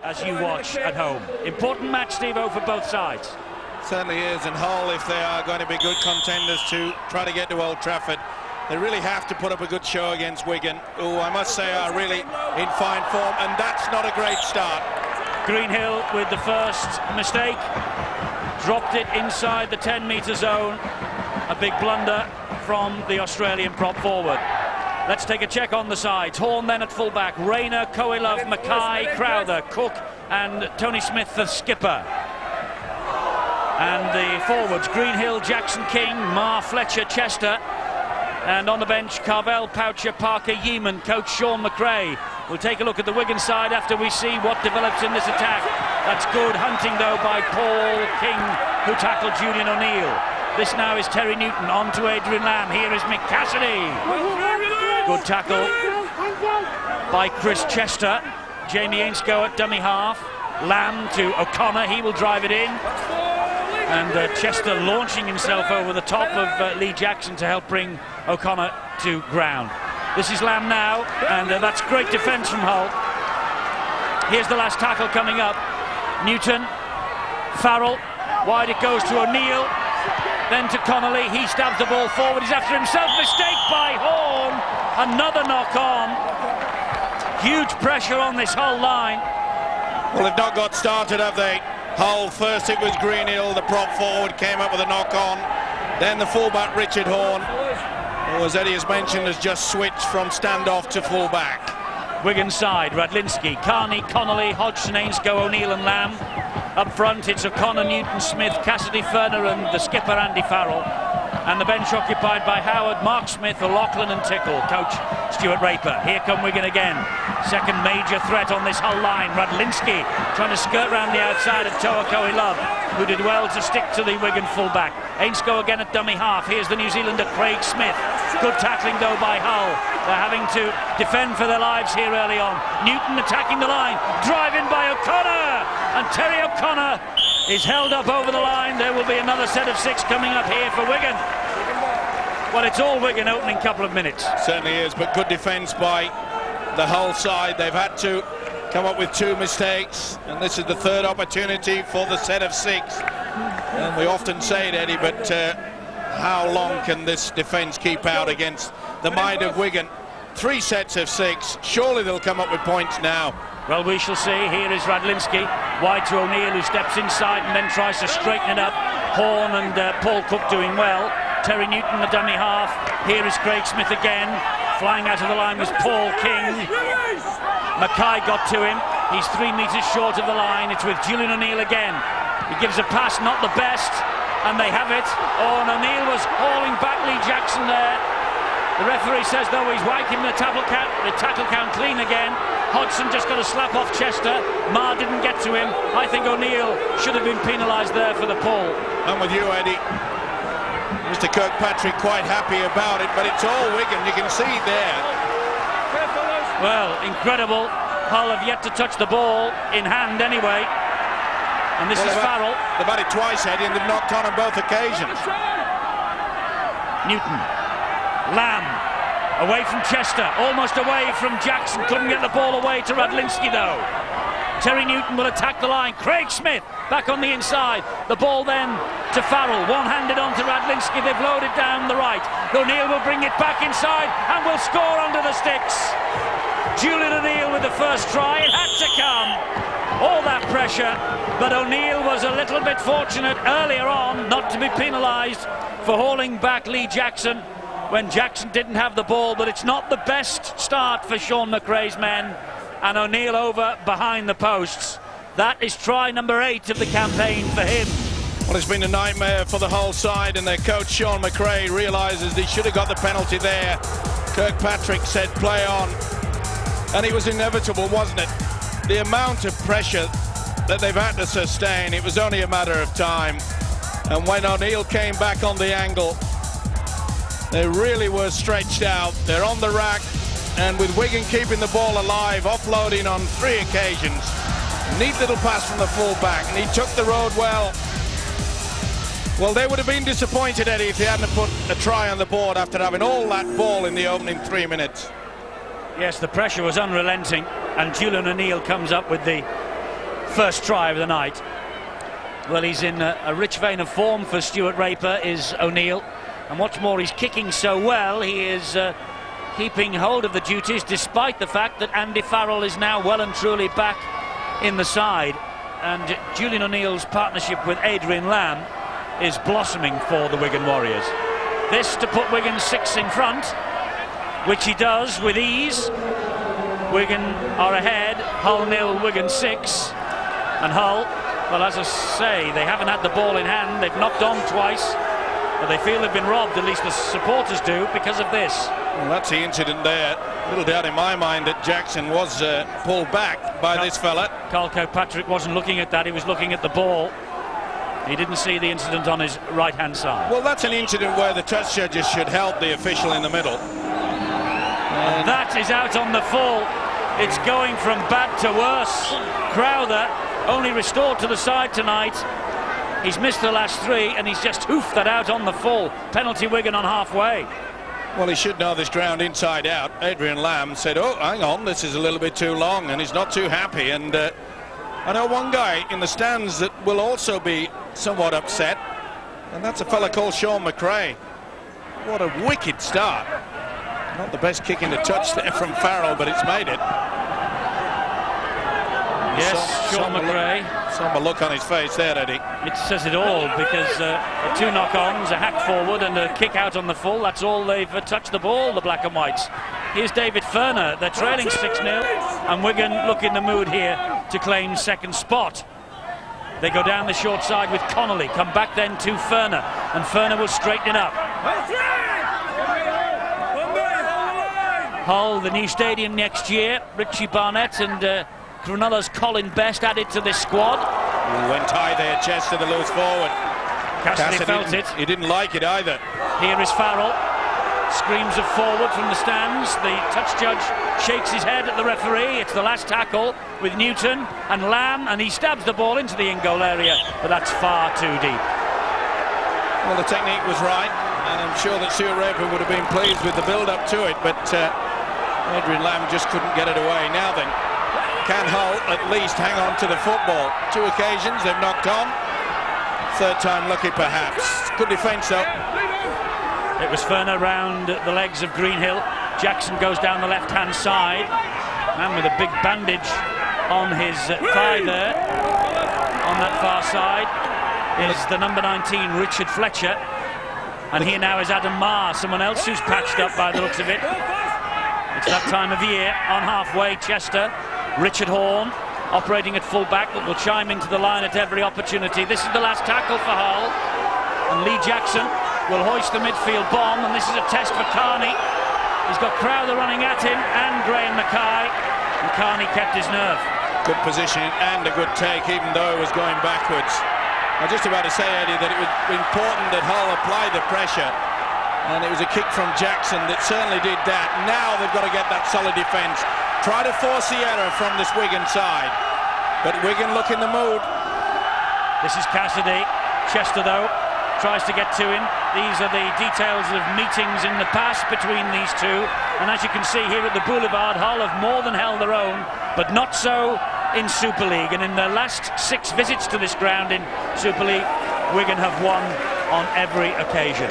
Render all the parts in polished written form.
as you watch at home. Important match, Steve-O, for both sides. Certainly is, and Hull, if they are going to be good contenders to try to get to Old Trafford, they really have to put up a good show against Wigan, who I must say are really in fine form, and that's not a great start. Greenhill with the first mistake, dropped it inside the 10-metre zone. A big blunder from the Australian prop forward. Let's take a check on the sides. Horn then at fullback, Rayner, Coelove, Mackay, Crowther, Cook and Tony Smith the skipper. And the forwards, Greenhill, Jackson King, Marr, Fletcher, Chester. And on the bench, Carvel, Poucher, Parker, Yeaman. Coach Sean McRae. We'll take a look at the Wigan side after we see what develops in this attack. That's good hunting though by Paul King, who tackled Julian O'Neill. This now is Terry Newton on to Adrian Lamb. Here is Mick Cassidy. Good tackle by Chris Chester. Jamie Ainscough at dummy half. Lamb to O'Connor. He will drive it in. And Chester launching himself over the top of Lee Jackson to help bring O'Connor to ground. This is Lamb now, and that's great defence from Hull. Here's the last tackle coming up. Newton, Farrell, wide it goes to O'Neill. Then to Connolly, he stabs the ball forward, he's after himself, mistake by Horn, another knock on. Huge pressure on this Hull line. Well, they've not got started, have they? Hull, first it was Greenhill, the prop forward came up with a knock on, then the fullback Richard Horn, who, as Eddie has mentioned, has just switched from standoff to fullback. Wigan side, Radlinski, Carney, Connolly, Hodgson, Ainscough, O'Neill and Lamb. Up front it's O'Connor, Newton, Smith, Cassidy, Ferner and the skipper Andy Farrell. And the bench occupied by Howard, Mark Smith, O'Loughlin and Tickle. Coach Stuart Raper. Here come Wigan again. Second major threat on this Hull line. Radlinski trying to skirt round the outside of Toa Coelove, who did well to stick to the Wigan fullback. Ainscough again at dummy half. Here's the New Zealander Craig Smith. Good tackling though by Hull. They're having to defend for their lives here early on. Newton attacking the line. Drive in by O'Connor. And Terry O'Connor is held up over the line. There will be another set of 6 coming up here for Wigan. Well, it's all Wigan opening couple of minutes. Certainly is, but good defence by the Hull side. They've had to come up with 2 mistakes, and this is the third opportunity for the set of 6. And we often say it, Eddie, but how long can this defence keep out against the mind of Wigan? 3 sets of 6. Surely they'll come up with points now. Well, we shall see. Here is Radlinski, wide to O'Neill, who steps inside and then tries to straighten it up. Horn and Paul Cook doing well. Terry Newton, the dummy half. Here is Craig Smith again. Flying out of the line was Paul King. Mackay got to him. He's 3 metres short of the line. It's with Julian O'Neill again. He gives a pass, not the best, and they have it. Oh, and O'Neill was hauling back Lee Jackson there. The referee says, though, he's wiping the tackle count clean again. Hodgson just got a slap off Chester. Marr didn't get to him. I think O'Neill should have been penalised there for the pull. I'm with you, Eddie. Mr. Kirkpatrick quite happy about it, but it's all Wigan. You can see it there. Well, incredible. Hull have yet to touch the ball in hand anyway. And this is Farrell. They've had it twice, Eddie, and they've knocked on both occasions. Newton. Lamb. Away from Chester. Almost away from Jackson. Couldn't get the ball away to Radlinski, though. Terry Newton will attack the line. Craig Smith back on the inside. The ball then to Farrell. One-handed on to Radlinski. They've loaded down the right. O'Neill will bring it back inside and will score under the sticks. Julian O'Neill with the first try. It had to come. All that pressure. But O'Neill was a little bit fortunate earlier on not to be penalised for hauling back Lee Jackson when Jackson didn't have the ball. But it's not the best start for Sean McRae's men. And O'Neill over behind the posts. That is try number 8 of the campaign for him. Well, it's been a nightmare for the Hull side, and their coach Sean McRae realises he should have got the penalty there. Kirkpatrick said play on, and it was inevitable, wasn't it? The amount of pressure that they've had to sustain, it was only a matter of time. And when O'Neill came back on the angle, they really were stretched out. They're on the rack. And with Wigan keeping the ball alive, offloading on 3 occasions. Neat little pass from the full-back, and he took the road well. Well, they would have been disappointed, Eddie, if he hadn't put a try on the board after having all that ball in the opening 3 minutes. Yes, the pressure was unrelenting, and Julian O'Neill comes up with the first try of the night. Well, he's in a rich vein of form for Stuart Raper, is O'Neill. And what's more, he's kicking so well, he is keeping hold of the duties, despite the fact that Andy Farrell is now well and truly back in the side. And Julian O'Neill's partnership with Adrian Lamb is blossoming for the Wigan Warriors. This to put Wigan 6 in front, which he does with ease. Wigan are ahead, Hull 0, Wigan 6. And Hull, well, as I say, they haven't had the ball in hand. They've knocked on twice, but they feel they've been robbed, at least the supporters do, because of this. Well, that's the incident there. Little doubt in my mind that Jackson was pulled back by this fella. Carl Kirkpatrick wasn't looking at that, he was looking at the ball. He didn't see the incident on his right-hand side. Well, that's an incident where the touch judges should help the official in the middle. And that is out on the full. It's going from bad to worse. Crowther, only restored to the side tonight. He's missed the last 3 and he's just hoofed that out on the full. Penalty Wigan on halfway. Well, he should know this ground inside out. Adrian Lamb said, oh, hang on, this is a little bit too long, and he's not too happy. And I know one guy in the stands that will also be somewhat upset, and that's a fella called Sean McRae. What a wicked start. Not the best kick in the touch there from Farrell, but it's made it. Yes, Sean McRae. Somber look on his face there, Eddie. It says it all, because 2 knock-ons, a hack forward and a kick out on the full. That's all they've touched the ball, the black and whites. Here's David Ferner. They're trailing 6-0, and Wigan look in the mood here to claim second spot. They go down the short side with Connolly, come back then to Ferner, and Ferner will straighten it up. Hull, the new stadium next year. Richie Barnett and Cronulla's Colin Best added to this squad. Went high there, Chester, the loose forward. Cassidy felt it. He didn't like it either. Here is Farrell. Screams of forward from the stands. The touch judge shakes his head at the referee. It's the last tackle with Newton and Lamb, and he stabs the ball into the in-goal area, but that's far too deep. Well, the technique was right, and I'm sure that Stuart Raper would have been pleased with the build-up to it, but Adrian Lamb just couldn't get it away. Now then, can Hull at least hang on to the football? 2 occasions they've knocked on. 3rd time lucky, perhaps. Good defence, though. It was Ferner round the legs of Greenhill. Jackson goes down the left-hand side. Man with a big bandage on his thigh there. On that far side is the number 19, Richard Fletcher. And here now is Adam Marr, someone else who's patched up by the looks of it. It's that time of year. On halfway, Chester. Richard Horne operating at full-back, but will chime into the line at every opportunity. This is the last tackle for Hull. And Lee Jackson will hoist the midfield bomb, and this is a test for Carney. He's got Crowther running at him and Graham Mackay, and Carney kept his nerve. Good position and a good take, even though it was going backwards. I was just about to say, Eddie, that it was important that Hull apply the pressure, and it was a kick from Jackson that certainly did that. Now they've got to get that solid defence. Try to force the error from this Wigan side, but Wigan look in the mood. This is Cassidy. Chester, though, tries to get to him. These are the details of meetings in the past between these two, and as you can see here at the Boulevard, Hull have more than held their own, but not so in Super League. And in their last 6 visits to this ground in Super League, Wigan have won on every occasion.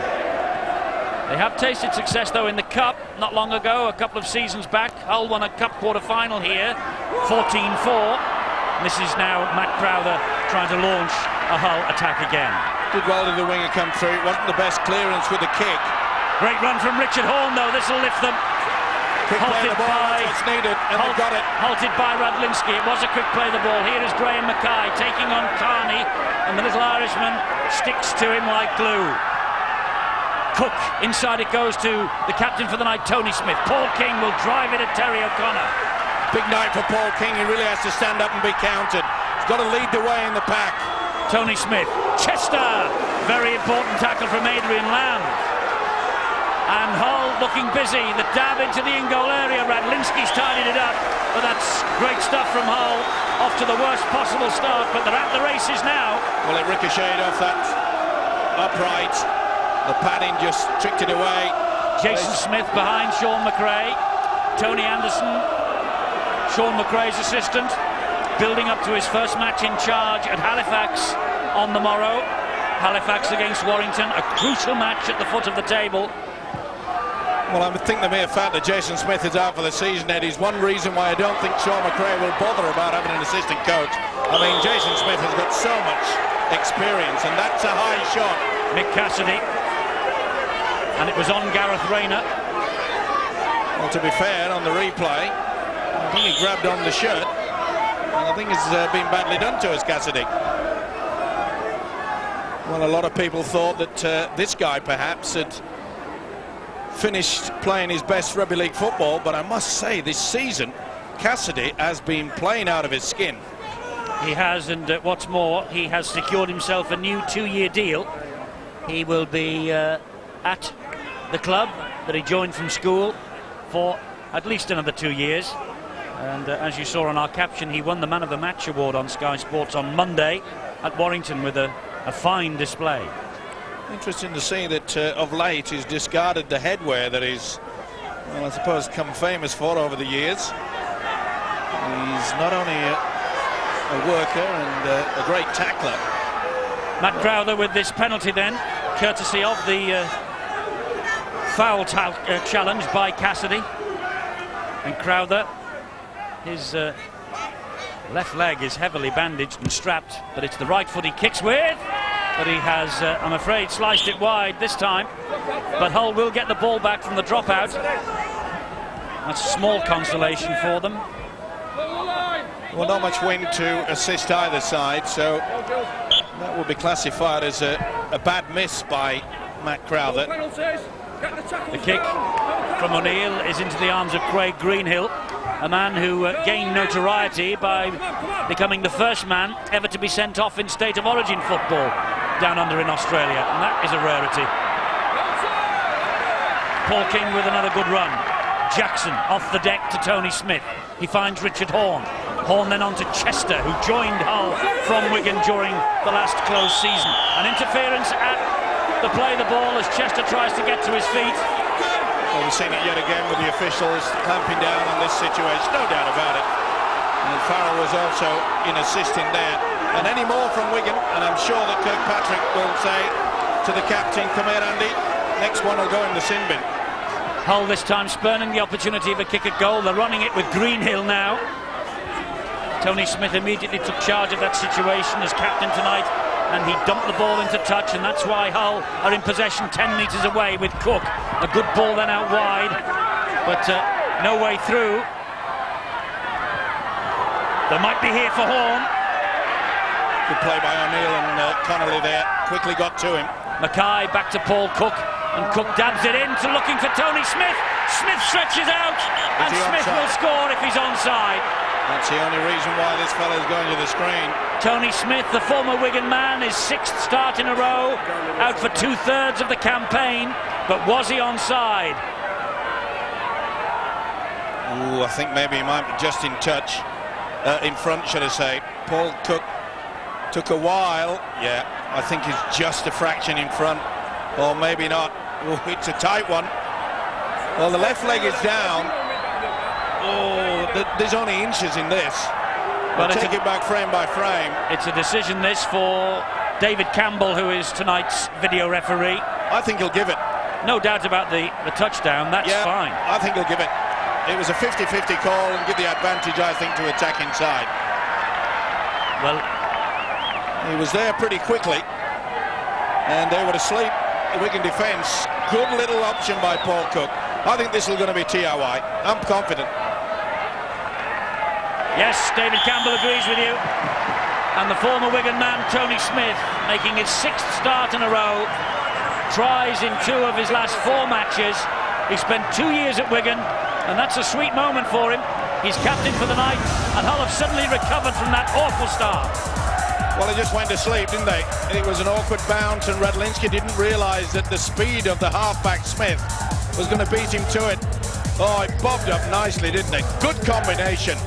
They have tasted success, though, in the Cup not long ago, a couple of seasons back. Hull won a Cup quarter-final here, 14-4. This is now Matt Crowther trying to launch a Hull attack again. Did well to the winger come through. It wasn't the best clearance with the kick. Great run from Richard Horne, though. This will lift them. Quick play the ball, that's what's needed, and they've got it. Halted by Radlinski. It was a quick play the ball. Here is Graham Mackay taking on Carney, and the little Irishman sticks to him like glue. Cook, inside it goes to the captain for the night, Tony Smith. Paul King will drive it at Terry O'Connor. Big night for Paul King. He really has to stand up and be counted. He's got to lead the way in the pack. Tony Smith. Chester. Very important tackle from Adrian Lamb. And Hull looking busy. The dab into the in-goal area. Radlinski's tidied it up. But that's great stuff from Hull. Off to the worst possible start. But they're at the races now. Well, it ricocheted off that upright. The padding just tricked it away. Jason Smith behind Sean McRae. Tony Anderson, Sean McRae's assistant. building up to his first match in charge at Halifax on the morrow. Halifax against Warrington, a crucial match at the foot of the table. Well, I think the mere fact that Jason Smith is out for the season, Ed, is one reason why I don't think Sean McRae will bother about having an assistant coach. I mean, Jason Smith has got so much experience, and that's a high shot. Mick Cassidy, and it was on Gareth Rayner. Well, to be fair, on the replay, I think he grabbed on the shirt, and I think it's been badly done to us, Cassidy. Well, a lot of people thought that this guy perhaps had finished playing his best rugby league football, but I must say this season Cassidy has been playing out of his skin. He has, and what's more, he has secured himself a new 2-year deal. He will be at the club that he joined from school for at least another 2 years, and as you saw on our caption, he won the Man of the Match award on Sky Sports on Monday at Warrington with a fine display. Interesting to see that of late he's discarded the headwear that he's, well, I suppose, come famous for over the years. He's not only a worker and a great tackler. Matt Crowther with this penalty then, courtesy of the foul challenge by Cassidy. And Crowther, his left leg is heavily bandaged and strapped, but it's the right foot he kicks with. But he has, I'm afraid, sliced it wide this time. But Hull will get the ball back from the dropout. That's a small consolation for them. Well, not much wind to assist either side, so that will be classified as a bad miss by Matt Crowther. The kick from O'Neill is into the arms of Craig Greenhill, a man who gained notoriety by becoming the first man ever to be sent off in state of origin football down under in Australia, and that is a rarity. Paul King with another good run. Jackson off the deck to Tony Smith. He finds Richard Horne. Horne then on to Chester, who joined Hull from Wigan during the last close season. An interference at the play the ball as Chester tries to get to his feet. Well, we've seen it yet again with the officials clamping down on this situation, no doubt about it. And Farrell was also in assisting there. And any more from Wigan, and I'm sure that Kirkpatrick will say to the captain, come here Andy, next one will go in the sin bin. Hull this time spurning the opportunity of a kick at goal. They're running it with Greenhill now. Tony Smith immediately took charge of that situation as captain tonight, and he dumped the ball into touch, and that's why Hull are in possession 10 metres away with Cook. A good ball then out wide, but no way through. They might be here for Horne. Good play by O'Neill, and Connolly there quickly got to him. Mackay back to Paul Cook, and Cook dabs it in to looking for Tony Smith. Smith stretches out, and Smith will score if he's onside. That's the only reason why this fella's going to the screen. Tony Smith, the former Wigan man, his 6th start in a row, out for 2/3 of the campaign, but was he onside? Ooh, I think maybe he might be just in touch, in front, should I say. Paul Cook took a while. Yeah, I think he's just a fraction in front, or maybe not. Ooh, it's a tight one. Well, the left leg is down. Oh, there's only inches in this. But take it back frame by frame. It's a decision this for David Campbell, who is tonight's video referee. I think he'll give it. No doubt about the touchdown, that's fine. I think he'll give it. It was a 50-50 call and give the advantage, I think, to attack inside. Well, he was there pretty quickly, and they were asleep. The Wigan defence, good little option by Paul Cook. I think this is going to be TRY. I'm confident. Yes, David Campbell agrees with you. And the former Wigan man, Tony Smith, making his 6th start in a row, tries in 2 of his last 4 matches. He spent 2 years at Wigan, and that's a sweet moment for him. He's captain for the night, and Hull have suddenly recovered from that awful start. Well, they just went to sleep, didn't they? It was an awkward bounce, and Radlinski didn't realise that the speed of the halfback Smith was going to beat him to it. Oh, it bobbed up nicely, didn't it? Good combination.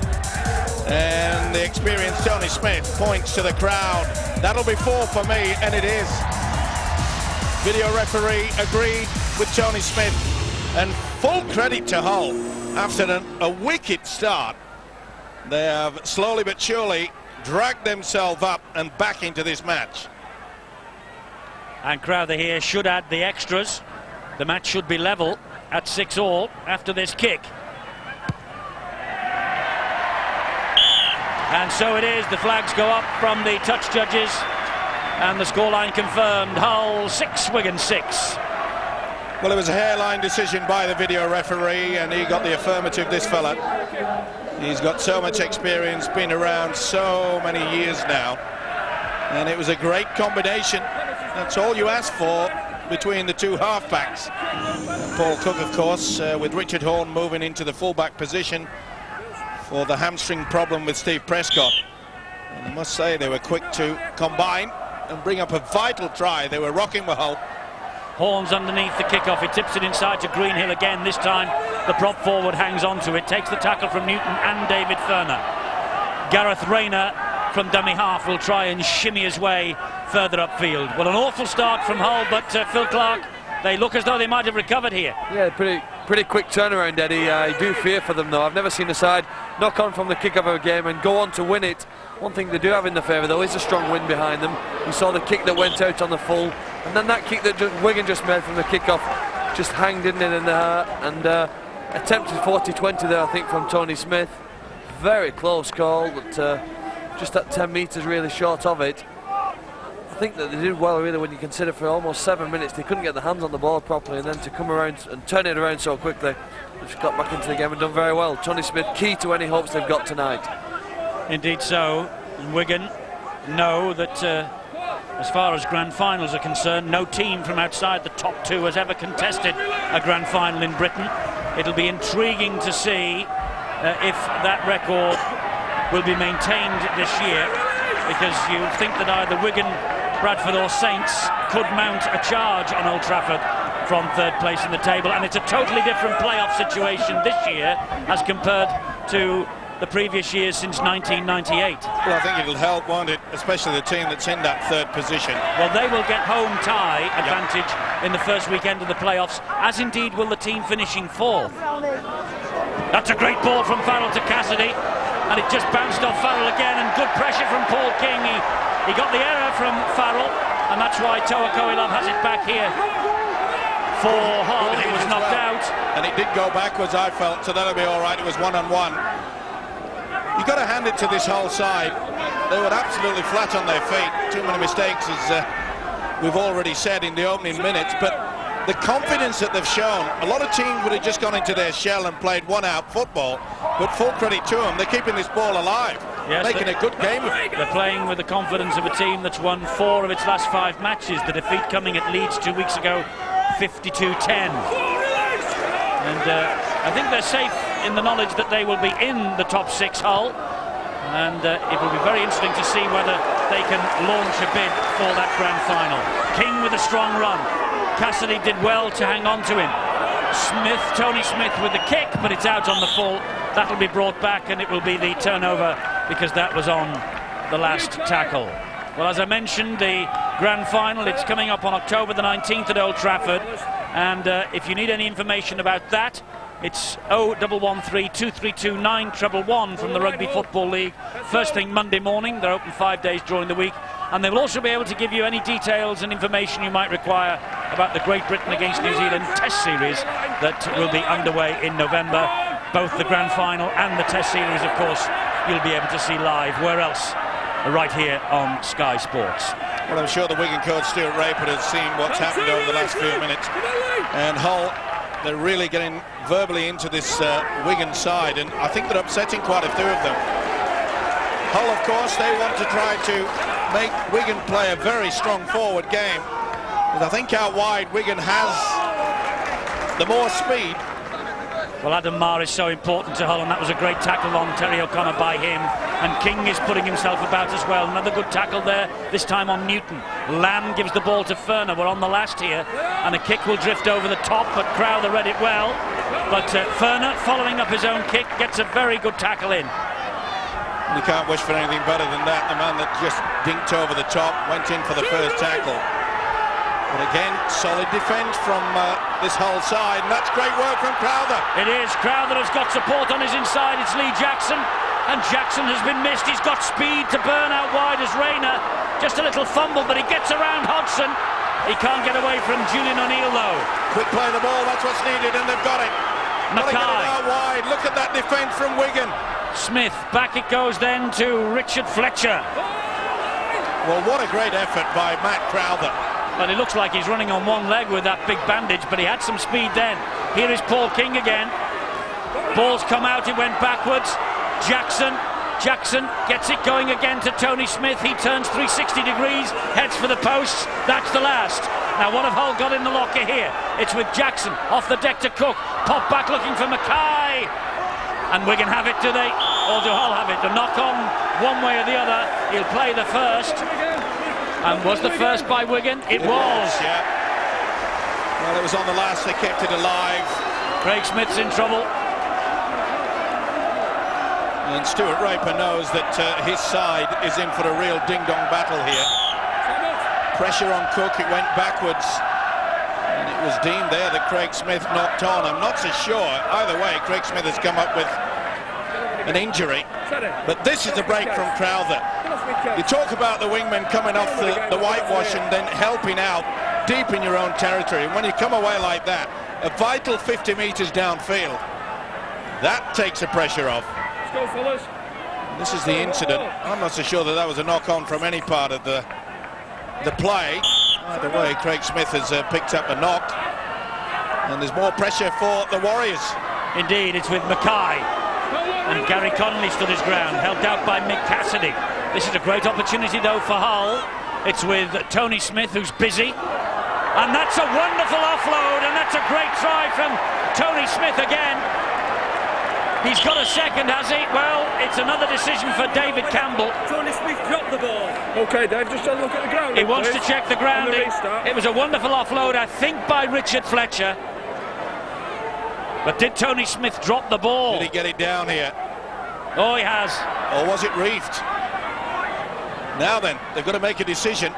And the experienced Tony Smith points to the crowd. That'll be 4 for me, and it is. Video referee agreed with Tony Smith, and full credit to Hull after a wicked start. They have slowly but surely dragged themselves up and back into this match. And Crowther here should add the extras. The match should be level at 6-all after this kick. And so it is. The flags go up from the touch judges, and the scoreline confirmed. Hull 6, Wigan 6. Well, it was a hairline decision by the video referee, and he got the affirmative, this fella. He's got so much experience, been around so many years now, and it was a great combination. That's all you ask for between the two halfbacks. Paul Cook, of course, with Richard Horne moving into the fullback position for the hamstring problem with Steve Prescott. And I must say they were quick to combine and bring up a vital try. They were rocking with Hull. Horns underneath the kickoff. He tips it inside to Greenhill again. This time the prop forward hangs on to it, takes the tackle from Newton and David Furner. Gareth Rayner from dummy half will try and shimmy his way further upfield. Well, an awful start from Hull, but Phil Clark, they look as though they might have recovered here. Yeah, pretty quick turnaround, Eddie. I do fear for them, though. I've never seen a side knock on from the kick-off of a game and go on to win it. One thing they do have in their favour, though, is a strong wind behind them. You saw the kick that went out on the full, and then that kick that Wigan just made from the kick-off just hanged in there and attempted 40-20 there, I think, from Tony Smith. Very close call, but just at 10 metres really short of it. I think that they did well, really, when you consider for almost 7 minutes they couldn't get their hands on the ball properly, and then to come around and turn it around so quickly, they've got back into the game and done very well. Tony Smith, key to any hopes they've got tonight. Indeed so. Wigan know that as far as grand finals are concerned, no team from outside the top two has ever contested a grand final in Britain. It'll be intriguing to see if that record will be maintained this year, because you think that either Wigan, Bradford or Saints could mount a charge on Old Trafford from third place in the table, and it's a totally different playoff situation this year as compared to the previous years since 1998. Well, I think it'll help, won't it? Especially the team that's in that third position. Well, they will get home tie advantage in the first weekend of the playoffs, as indeed will the team finishing fourth. That's a great ball from Farrell to Cassidy, and it just bounced off Farrell again, and good pressure from Paul King. He got the error from Farrell, and that's why Toa Koilov has it back here for Hull. It was knocked out. And it did go backwards, I felt, so that'll be all right. It was 1-on-1. You've got to hand it to this whole side. They were absolutely flat on their feet. Too many mistakes, as we've already said in the opening minutes. But the confidence that they've shown, a lot of teams would have just gone into their shell and played one-out football. But full credit to them, they're keeping this ball alive, making a good game of it. They're playing with the confidence of a team that's won 4 of its last 5 matches. The defeat coming at Leeds 2 weeks ago, 52-10. And I think they're safe in the knowledge that they will be in the top 6, Hull, and it will be very interesting to see whether they can launch a bid for that grand final. King with a strong run. Cassidy did well to hang on to him. Tony Smith with the kick, but it's out on the full. That'll be brought back, and it will be the turnover, because that was on the last tackle. Well, as I mentioned, the grand final, it's coming up on October the 19th at Old Trafford, and if you need any information about that, it's 0113 232 9111 from the Rugby Football League. First thing Monday morning. They're open 5 days during the week, and they will also be able to give you any details and information you might require about the Great Britain against New Zealand Test Series that will be underway in November. Both the grand final and the Test Series, of course, you'll be able to see live. Where else? Right here on Sky Sports. Well, I'm sure the Wigan coach Stuart Rayford has seen what's happened over the last few minutes, and Hull, they're really getting verbally into this Wigan side, and I think they're upsetting quite a few of them. Hull, of course, they want to try to make Wigan play a very strong forward game, but I think out wide Wigan has the more speed. Well, Adam Marr is so important to Hull, and that was a great tackle on Terry O'Connor by him. And King is putting himself about as well. Another good tackle there, this time on Newton. Lamb gives the ball to Furner. We're on the last here, and a kick will drift over the top, but Crowther read it well. But Furner, following up his own kick, gets a very good tackle in. You can't wish for anything better than that. The man that just dinked over the top, went in for the first tackle. But again, solid defence from this whole side, and that's great work from Crowther. It is. Crowther has got support on his inside. It's Lee Jackson. And Jackson has been missed. He's got speed to burn out wide as Rayner. Just a little fumble, but he gets around Hodgson. He can't get away from Julian O'Neill, though. Quick play of the ball, that's what's needed, and they've got it. Mackay. Gotta get it out wide. Look at that defence from Wigan. Smith, back it goes then to Richard Fletcher. Well, what a great effort by Matt Crowther. Well, it looks like he's running on one leg with that big bandage, but he had some speed then. Here is Paul King again. Ball's come out, it went backwards. Jackson gets it going again to Tony Smith. He turns 360 degrees, heads for the posts. That's the last. Now, what have Hull got in the locker here? It's with Jackson off the deck to Cook. Pop back looking for Mackay. And Wigan have it, do they? Or do Hull have it? The knock on one way or the other. He'll play the first. And was the first by Wigan? It was. Yeah. Well, it was on the last. They kept it alive. Craig Smith's in trouble. And Stuart Raper knows that his side is in for a real ding-dong battle here. Pressure on Cook, it went backwards. And it was deemed there that Craig Smith knocked on. I'm not so sure. Either way, Craig Smith has come up with an injury. But this is a break from Crowther. You talk about the wingmen coming off the whitewash and then helping out deep in your own territory. And when you come away like that, a vital 50 metres downfield, that takes the pressure off. Go, fellas. This is the incident. I'm not so sure that that was a knock-on from any part of the play. Either way, Craig Smith has picked up a knock, and there's more pressure for the Warriors. Indeed, it's with Mackay. And Gary Connolly stood his ground, helped out by Mick Cassidy. This is a great opportunity, though, for Hull. It's with Tony Smith, who's busy. And that's a wonderful offload, and that's a great try from Tony Smith again. He's got a second, has he? Well, it's another decision for David Campbell. Tony Smith dropped the ball. Okay, Dave, just have a look at the ground. He wants to check the grounding. It was a wonderful offload, I think, by Richard Fletcher. But did Tony Smith drop the ball? Did he get it down here? Oh, he has. Or was it reefed? Now then, they've got to make a decision.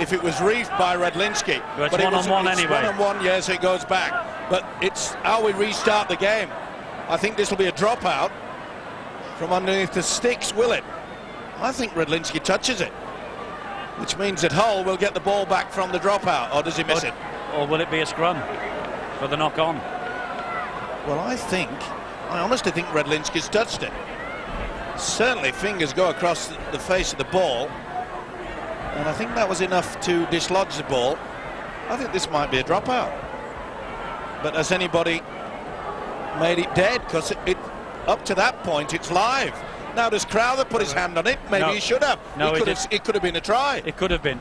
If it was reefed by Redlinski. Well, it's one-on-one anyway. One-on-one, yes, it goes back. But it's how we restart the game. I think this will be a dropout from underneath the sticks, will it? I think Redlinski touches it, which means that Hull will get the ball back from the dropout, or does he miss it? Or will it be a scrum for the knock-on? Well, I honestly think Redlinski's touched it. Certainly fingers go across the face of the ball, and I think that was enough to dislodge the ball. I think this might be a dropout. But has anybody made it dead? Because it up to that point it's live. Now does Crowther put his hand on it? Maybe no. He should have. No, it could have been a try. It could have been.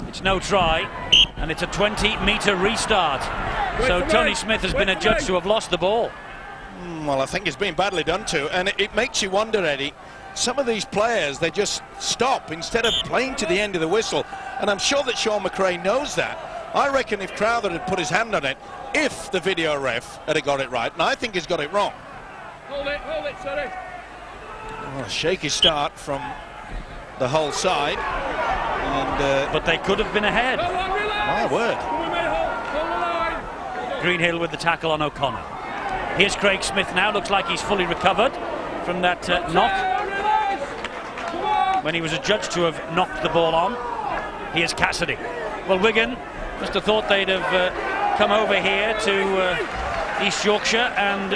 It's no try, and it's a 20-metre restart. So Tony Smith has been adjudged to have lost the ball. Well, I think it's been badly done to, and it makes you wonder, Eddie. Some of these players, they just stop instead of playing to the end of the whistle, and I'm sure that Sean McRae knows that. I reckon if Crowther had put his hand on it, if the video ref had got it right, and I think he's got it wrong. Hold it, sorry. Well, a shaky start from the Hull side, and but they could have been ahead. My word. Greenhill with the tackle on O'Connor. Here's Craig Smith now, looks like he's fully recovered from that knock when he was adjudged to have knocked the ball on. Here's Cassidy. Well, Wigan must have thought they'd have come over here to East Yorkshire and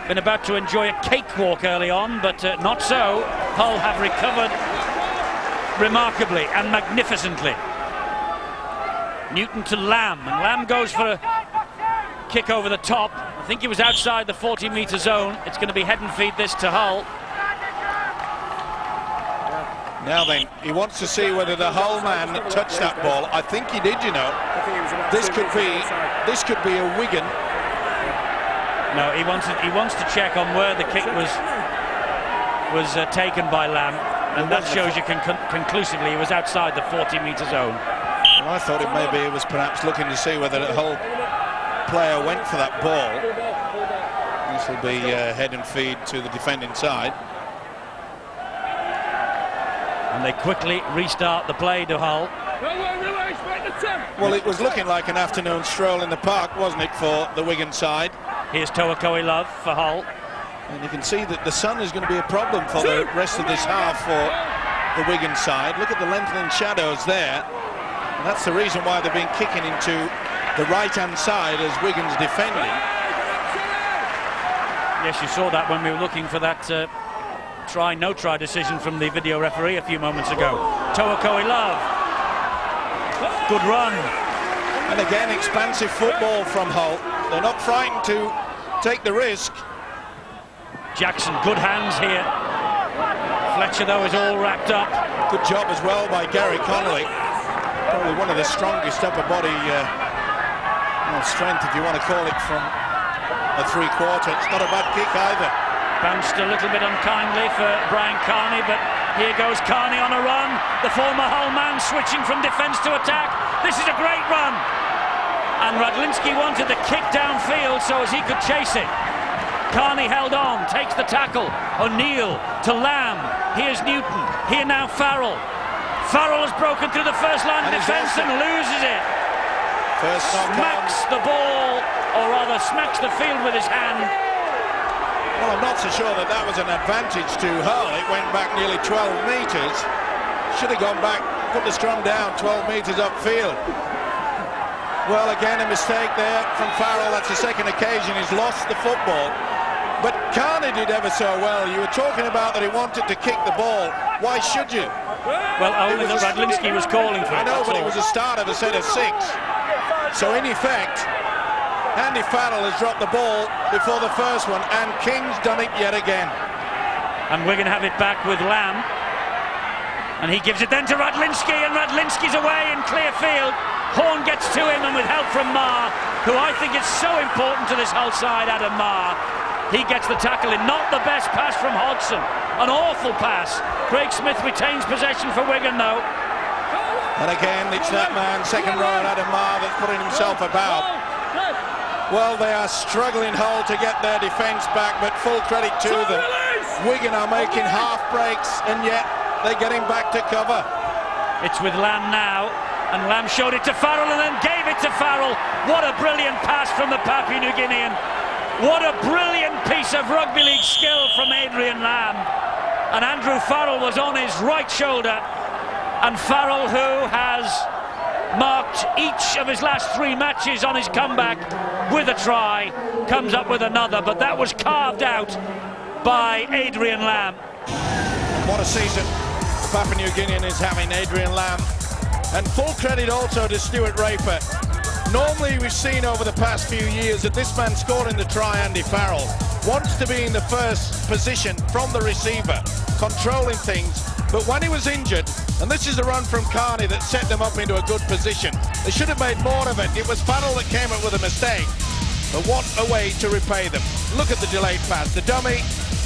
been about to enjoy a cakewalk early on, but not so. Hull have recovered remarkably and magnificently. Newton to Lamb, and Lamb goes for a kick over the top. I think he was outside the 40-metre zone. It's going to be head and feet this to Hull. Now then, he wants to see whether the Hull man touched that ball. I think he did, you know. This could be a Wigan. No, he wants to check on where the kick was taken by Lamb, and that shows you conclusively he was outside the 40-metre zone. Well, I thought maybe he was perhaps looking to see whether the Hull player went for that ball. This will be head and feed to the defending side. And they quickly restart the play to Hull. Well, it was looking like an afternoon stroll in the park, wasn't it, for the Wigan side? Here's Toakoe Love for Hull. And you can see that the sun is going to be a problem for the rest of this half for the Wigan side. Look at the lengthening shadows there. And that's the reason why they've been kicking into the right-hand side as Wigan's defending. Yes, you saw that when we were looking for that no try decision from the video referee a few moments ago. Toa Love. Good run. And again, expansive football from Hull. They're not frightened to take the risk. Jackson, good hands here. Fletcher, though, is all wrapped up. Good job as well by Gary Connolly. Probably one of the strongest upper body strength, if you want to call it, from a three-quarter. It's not a bad kick either. Bounced a little bit unkindly for Brian Carney, but here goes Carney on a run. The former Hull man switching from defence to attack. This is a great run. And Radlinski wanted the kick downfield so as he could chase it. Carney held on, takes the tackle. O'Neill to Lamb. Here's Newton. Here now Farrell. Farrell has broken through the first line of defence and loses it. First smacks the ball, or rather smacks the field with his hand. Well, I'm not so sure that that was an advantage to Hull. It went back nearly 12 metres. Should have gone back, put the scrum down 12 metres upfield. Well, again, a mistake there from Farrell. That's the second occasion he's lost the football. But Carney did ever so well. You were talking about that he wanted to kick the ball. Why should you? Well, only that Radlinski was calling for it. I know, but it was a start of a set of 6. So, in effect, Andy Farrell has dropped the ball before the first one, and King's done it yet again. And we're going to have it back with Lamb. And he gives it then to Radlinski, and Radlinski's away in clear field. Horn gets to him, and with help from Marr, who I think is so important to this Hull side, Adam Marr, he gets the tackle in. Not the best pass from Hodgson. An awful pass. Craig Smith retains possession for Wigan, though. And again, it's that man, second row, Adam Marr, that's putting himself about. Well, they are struggling, Hull, to get their defence back, but full credit to them. Wigan are making half breaks, and yet they're getting back to cover. It's with Lamb now, and Lamb showed it to Farrell and then gave it to Farrell. What a brilliant pass from the Papua New Guinean. What a brilliant piece of rugby league skill from Adrian Lamb. And Andrew Farrell was on his right shoulder, and Farrell, who has marked each of his last 3 matches on his comeback with a try, comes up with another, but that was carved out by Adrian Lamb. What a season Papua New Guinean is having, Adrian Lamb. And full credit also to Stuart Raper. Normally we've seen over the past few years that this man scoring the try, Andy Farrell, wants to be in the first position from the receiver, controlling things. But when he was injured, and this is a run from Carney that set them up into a good position, they should have made more of it. It was Farrell that came up with a mistake. But what a way to repay them. Look at the delayed pass. The dummy,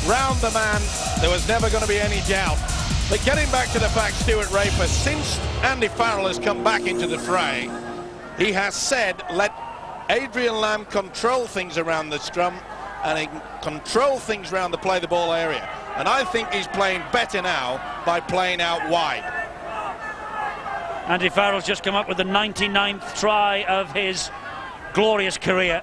round the man. There was never going to be any doubt. But getting back to the fact, Stuart Raper, since Andy Farrell has come back into the fray, he has said, let Adrian Lamb control things around the scrum and he can control things around the play the ball area. And I think he's playing better now by playing out wide. Andy Farrell's just come up with the 99th try of his glorious career.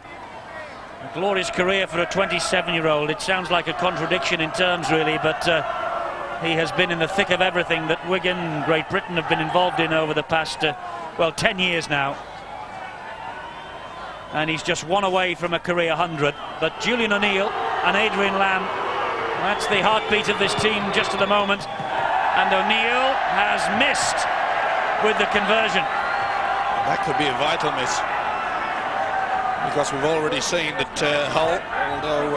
A glorious career for a 27-year-old. It sounds like a contradiction in terms, really, but he has been in the thick of everything that Wigan and Great Britain have been involved in over the past, 10 years now. And he's just one away from a career 100. But Julian O'Neill and Adrian Lamb, that's the heartbeat of this team just at the moment. And O'Neill has missed with the conversion. That could be a vital miss, because we've already seen that Hull, although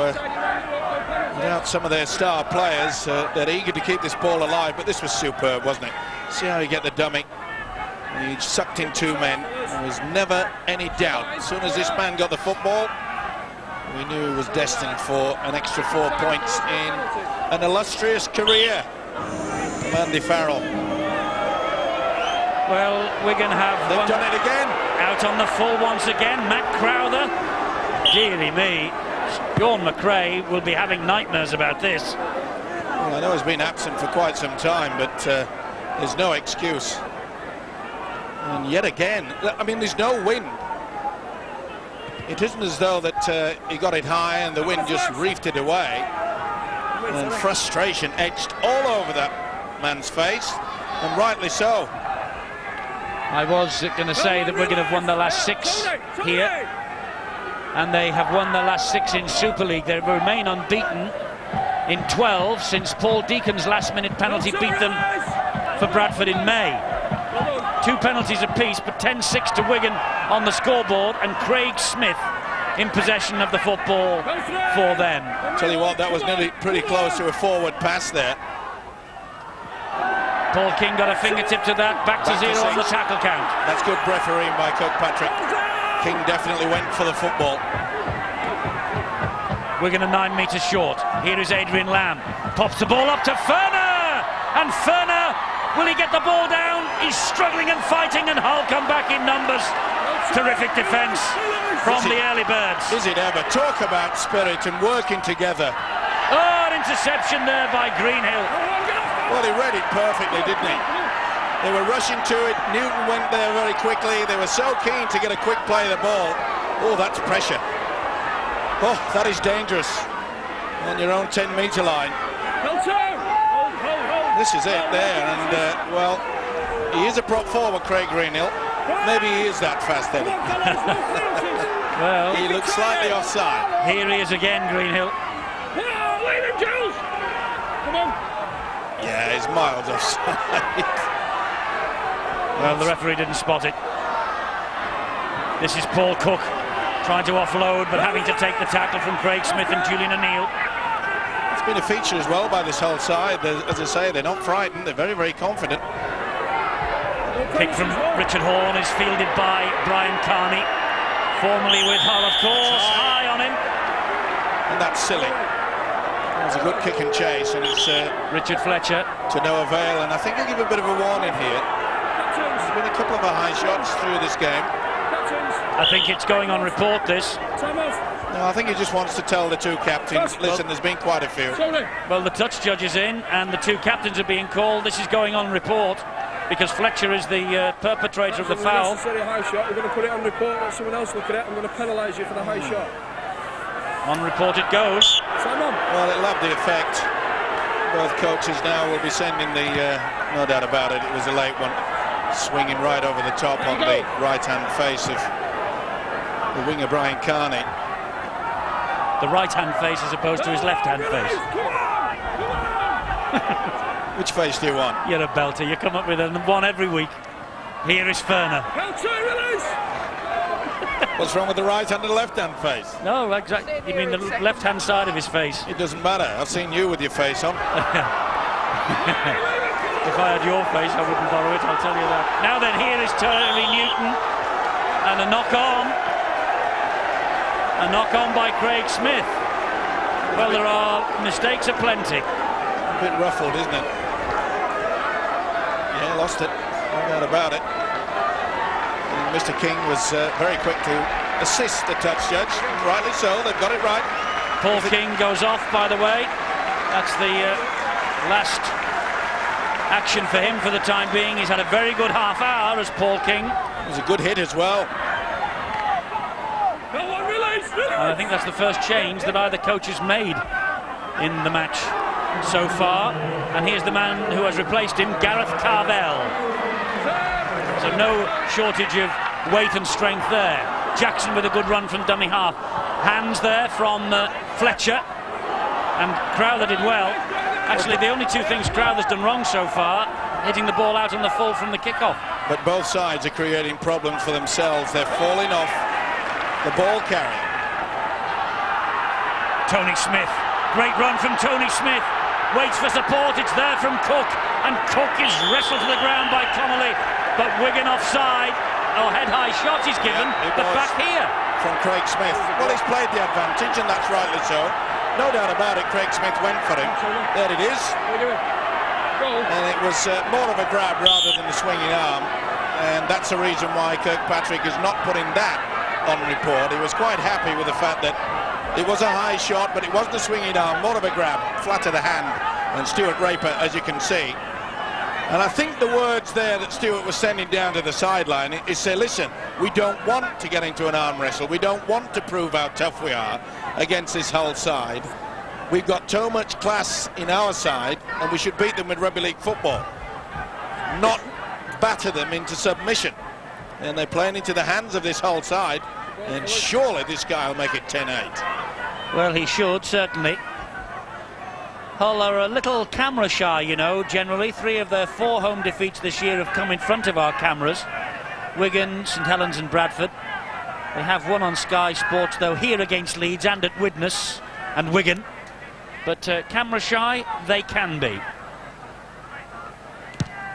without some of their star players, they're eager to keep this ball alive. But this was superb, wasn't it? See how you get the dummy. He sucked in 2 men. There was never any doubt. As soon as this man got the football, we knew he was destined for an extra 4 points in an illustrious career from Andy Farrell. Well, Wigan have They've done it again. Out on the full once again. Matt Crowther. Dearly me. Sean McRae will be having nightmares about this. Well, I know he's been absent for quite some time, but there's no excuse. And yet again, I mean, there's no wind. It isn't as though that he got it high and the wind just reefed it away. And frustration etched all over that man's face, and rightly so. I was going to say that Wigan have won the last 6 here, and they have won the last 6 in Super League. They remain unbeaten in 12 since Paul Deacon's last-minute penalty beat them for Bradford in May. 2 penalties apiece, but 10-6 to Wigan on the scoreboard, and Craig Smith in possession of the football for them. Tell you what, that was nearly pretty close to a forward pass there. Paul King got a fingertip to that, back to 0 on the tackle count. That's good refereeing by Kirkpatrick. King definitely went for the football. Wigan are 9 metres short. Here is Adrian Lamb. Pops the ball up to Ferner! And Ferner, will he get the ball down? He's struggling and fighting, and Hull come back in numbers. Terrific defence from the early birds. Is it ever? Talk about spirit and working together. Oh, an interception there by Greenhill. Well, he read it perfectly, didn't he? They were rushing to it. Newton went there very quickly. They were so keen to get a quick play of the ball. Oh, that's pressure. Oh, that is dangerous. On your own 10-metre line. This is it there, and well, he is a prop forward, Craig Greenhill. Maybe he is that fast, then. Well, he looks slightly offside. Here he is again, Greenhill. Yeah, he's miles offside. Well, the referee didn't spot it. This is Paul Cook trying to offload, but having to take the tackle from Craig Smith and Julian O'Neill. It's been a feature as well by this whole side. As I say, they're not frightened. They're very, very confident. Kick from Richard Horn is fielded by Brian Carney, formerly with Hull, of course. High on him. And that's silly. It was a good kick and chase, and it's Richard Fletcher to no avail. And I think he'll give a bit of a warning here. There's been a couple of high shots through this game. I think it's going on report, this. No, I think he just wants to tell the 2 captains, listen, there's been quite a few. Well, the touch judge is in, and the 2 captains are being called. This is going on report, because Fletcher is the perpetrator of the foul. High shot. We're going to put it on report, let someone else look at it. I'm going to penalise you for the high shot. On report it goes. Well, it'll have the effect. Both coaches now will be sending the, no doubt about it, it was a late one, swinging right over the top on the right-hand face of the winger Brian Carney. The right-hand face as opposed to his left-hand face. Which face do you want? You're a belter. You come up with one every week. Here is Ferner. What's wrong with the right-hand and the left-hand face? No, exactly. You mean the left-hand side of his face. It doesn't matter. I've seen you with your face on. If I had your face, I wouldn't borrow it, I'll tell you that. Now then, here is Terry Newton. And a knock-on. A knock-on by Craig Smith. Well, there are mistakes aplenty. A bit ruffled, isn't it? Yeah, lost it. No doubt about it. And Mr. King was very quick to assist the touch judge. Rightly so, they've got it right. Paul King goes off, by the way. That's the last action for him for the time being. He's had a very good half hour as Paul King. It was a good hit as well. And I think that's the first change that either coach has made in the match so far. And here's the man who has replaced him, Gareth Carvell. So no shortage of weight and strength there. Jackson with a good run from dummy half. Hands there from Fletcher. And Crowther did well. Actually, the only 2 things Crowther's done wrong so far, hitting the ball out on the full from the kickoff. But both sides are creating problems for themselves. They're falling off the ball carrier. Tony Smith, great run from Tony Smith, waits for support, it's there from Cook, and Cook is wrestled to the ground by Connolly, but Wigan offside. Oh, head-high shot he's given, but back here. From Craig Smith. Well, he's played the advantage, and that's rightly so. No doubt about it, Craig Smith went for him. There it is. And it was more of a grab rather than a swinging arm, and that's the reason why Kirkpatrick is not putting that on report. He was quite happy with the fact that it was a high shot, but it wasn't a swinging arm, more of a grab, flat of the hand. And Stuart Raper, as you can see. And I think the words there that Stuart was sending down to the sideline is say, listen, we don't want to get into an arm wrestle. We don't want to prove how tough we are against this Hull side. we've got so much class in our side and we should beat them with rugby league football, not batter them into submission. And they're playing into the hands of this whole side, and surely this guy will make it 10-8. Well, he should, certainly. Hull are a little camera shy, you know, generally. 3 of their 4 home defeats this year have come in front of our cameras. Wigan, St Helens and Bradford. They have one on Sky Sports, though, here against Leeds and at Widnes and Wigan. But camera shy, they can be.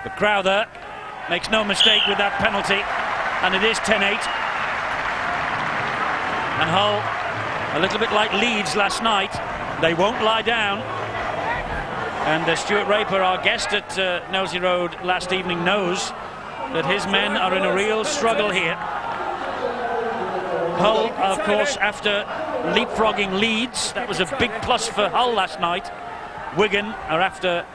But Crowther makes no mistake with that penalty, and it is 10-8. And Hull, a little bit like Leeds last night, they won't lie down. And Stuart Raper, our guest at Nosey Road last evening, knows that his men are in a real struggle here. Hull, of course, after leapfrogging Leeds, that was a big plus for Hull last night. Wigan are after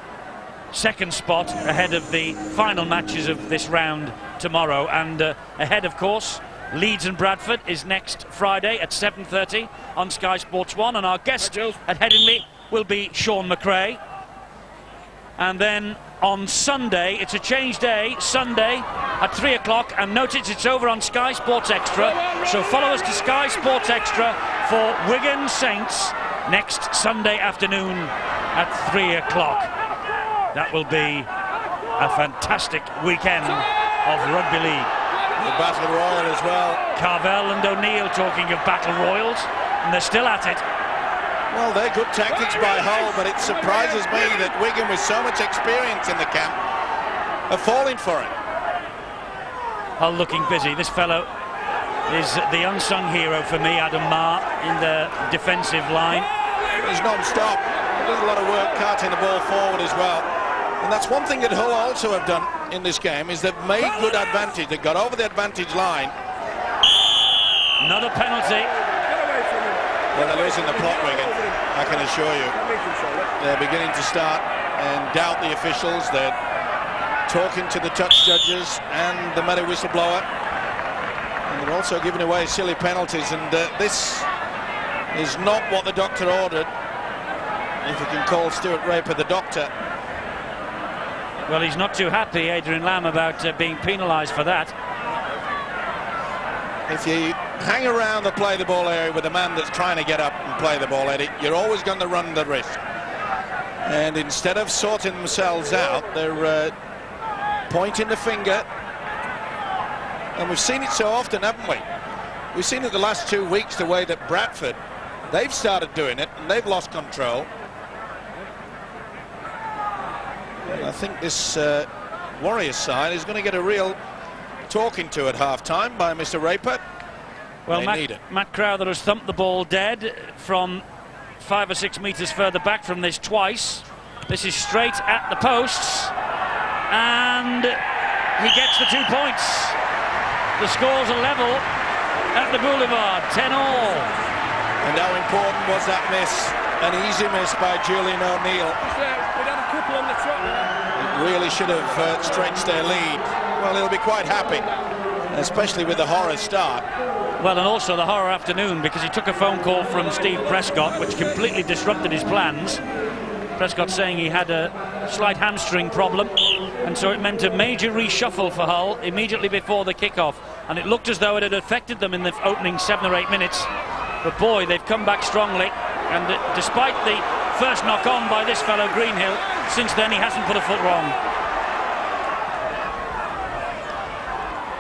second spot ahead of the final matches of this round tomorrow, and ahead, of course, Leeds and Bradford is next Friday at 7:30 on Sky Sports 1, and our guest at Headingley will be Sean McRae. And then on Sunday, it's a change day, Sunday at 3 o'clock, and notice it's over on Sky Sports Extra, so follow us to Sky Sports Extra for Wigan Saints next Sunday afternoon at 3 o'clock. That will be a fantastic weekend of rugby league. The Battle Royal as well. Carvel and O'Neill talking of Battle Royals, and they're still at it. Well, they're good tactics by Hull, but it surprises me that Wigan, with so much experience in the camp, are falling for it. Hull looking busy. This fellow is the unsung hero for me, Adam Marr, in the defensive line. He's non-stop. He does a lot of work carting the ball forward as well. And that's one thing that Hull also have done in this game, is they've made good advantage. They got over the advantage line. Another penalty. Well, there is in the plot, Wigan, I can assure you. They're beginning to start and doubt the officials. They're talking to the touch judges and the medical whistleblower. And they're also giving away silly penalties. And this is not what the doctor ordered, if you can call Stuart Raper the doctor. Well, he's not too happy, Adrian Lamb, about being penalised for that. If you hang around the play the ball area with a man that's trying to get up and play the ball, Eddie, you're always going to run the risk. And instead of sorting themselves out, they're pointing the finger. And we've seen it so often, haven't we? We've seen it the last 2 weeks, the way that Bradford, they've started doing it and they've lost control. And I think this Warriors side is going to get a real talking to at half-time by Mr. Raper. Well, Matt Crowther has thumped the ball dead from 5 or 6 metres further back from this twice. This is straight at the posts, and he gets the 2 points. The scores are level at the Boulevard, 10-all. And how important was that miss? An easy miss by Julian O'Neill. It really should have stretched their lead. Well, he'll be quite happy, especially with the horror start. Well, and also the horror afternoon, because he took a phone call from Steve Prescott, which completely disrupted his plans. Prescott saying he had a slight hamstring problem, and so it meant a major reshuffle for Hull immediately before the kickoff. And it looked as though it had affected them in the opening 7 or 8 minutes. But boy, they've come back strongly. And despite the first knock on by this fellow Greenhill, since then he hasn't put a foot wrong.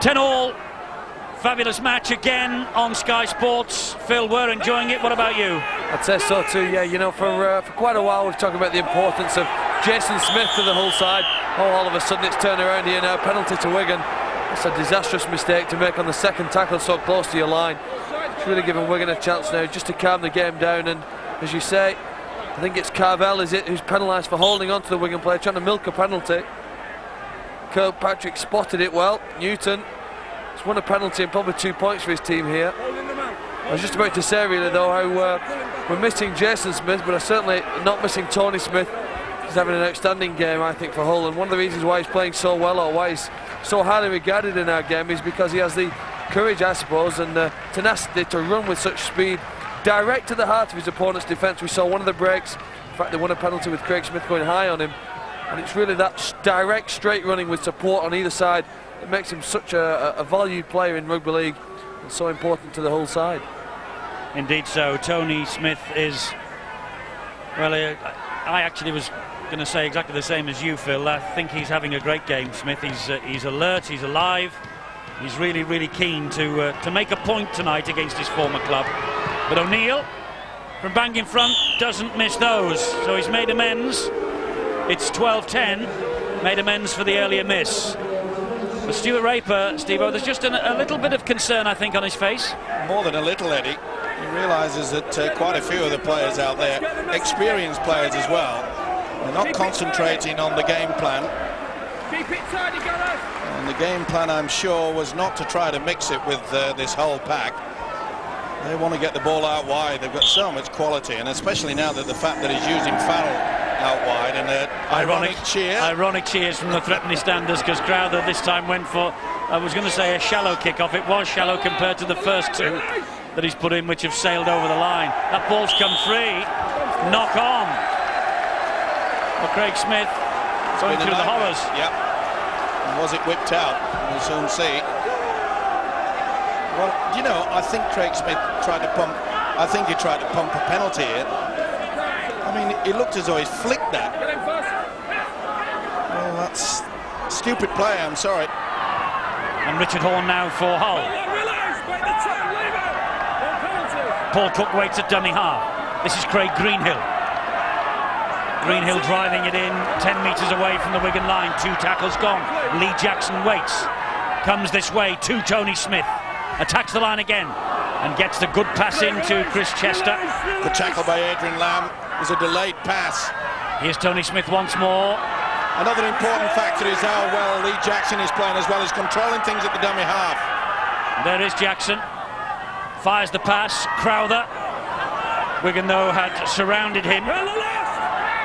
10-all. Fabulous match again on Sky Sports. Phil, we're enjoying it. What about you? I'd say so too, yeah. You know, for quite a while we've talked about the importance of Jason Smith to the Hull side. Oh, all of a sudden it's turned around here now. Penalty to Wigan. It's a disastrous mistake to make on the second tackle so close to your line. It's really given Wigan a chance now just to calm the game down. And as you say, I think it's Carvel, is it, who's penalised for holding on to the Wigan player, trying to milk a penalty. Kirkpatrick spotted it well. Newton has won a penalty and probably 2 points for his team here. I was just about to say really though how we're missing Jason Smith, but I'm certainly not missing Tony Smith. He's having an outstanding game, I think, for Hull, and one of the reasons why he's playing so well, or why he's so highly regarded in our game, is because he has the courage, I suppose, and the tenacity to run with such speed direct to the heart of his opponent's defence. We saw one of the breaks. In fact, they won a penalty with Craig Smith going high on him. And it's really that direct, straight running with support on either side that makes him such a valued player in rugby league and so important to the whole side. Indeed so. Tony Smith is, well, I actually was going to say exactly the same as you, Phil. I think he's having a great game, Smith. He's alert, he's alive. He's really, really keen to make a point tonight against his former club. But O'Neill, from bang in front, doesn't miss those. So he's made amends. It's 12-10, made amends for the earlier miss. But Stuart Raper, Steve-O, there's just a little bit of concern, I think, on his face. More than a little, Eddie. He realises that quite a few of the players out there, experienced players as well, are not concentrating on the game plan. Keep it tidy, Gareth. And the game plan, I'm sure, was not to try to mix it with this whole pack. They want to get the ball out wide. They've got so much quality, and especially now that the fact that he's using Farrell out wide, and ironic cheer. Ironic cheers from the threatening standers, because Crowther this time went for, I was going to say, a shallow kick-off. It was shallow compared to the first two that he's put in, which have sailed over the line. That ball's come free. Knock on. Well, Craig Smith going through the horrors. Yep. And was it whipped out? We'll soon see. Well, you know, I think Craig Smith tried to pump. I think he tried to pump a penalty here. I mean, it looked as though he flicked that. Well, that's stupid play. I'm sorry. And Richard Horne now for Hull. Paul Cook waits at dummy half. This is Craig Greenhill. Greenhill driving it in 10 metres away from the Wigan line. 2 tackles gone. Lee Jackson waits. Comes this way to Tony Smith. Attacks the line again and gets the good pass into Chris Chester. The tackle by Adrian Lamb was a delayed pass. Here's Tony Smith once more. Another important factor is how well Lee Jackson is playing, as well as controlling things at the dummy half. There is Jackson. Fires the pass. Crowther. Wigan, though, had surrounded him.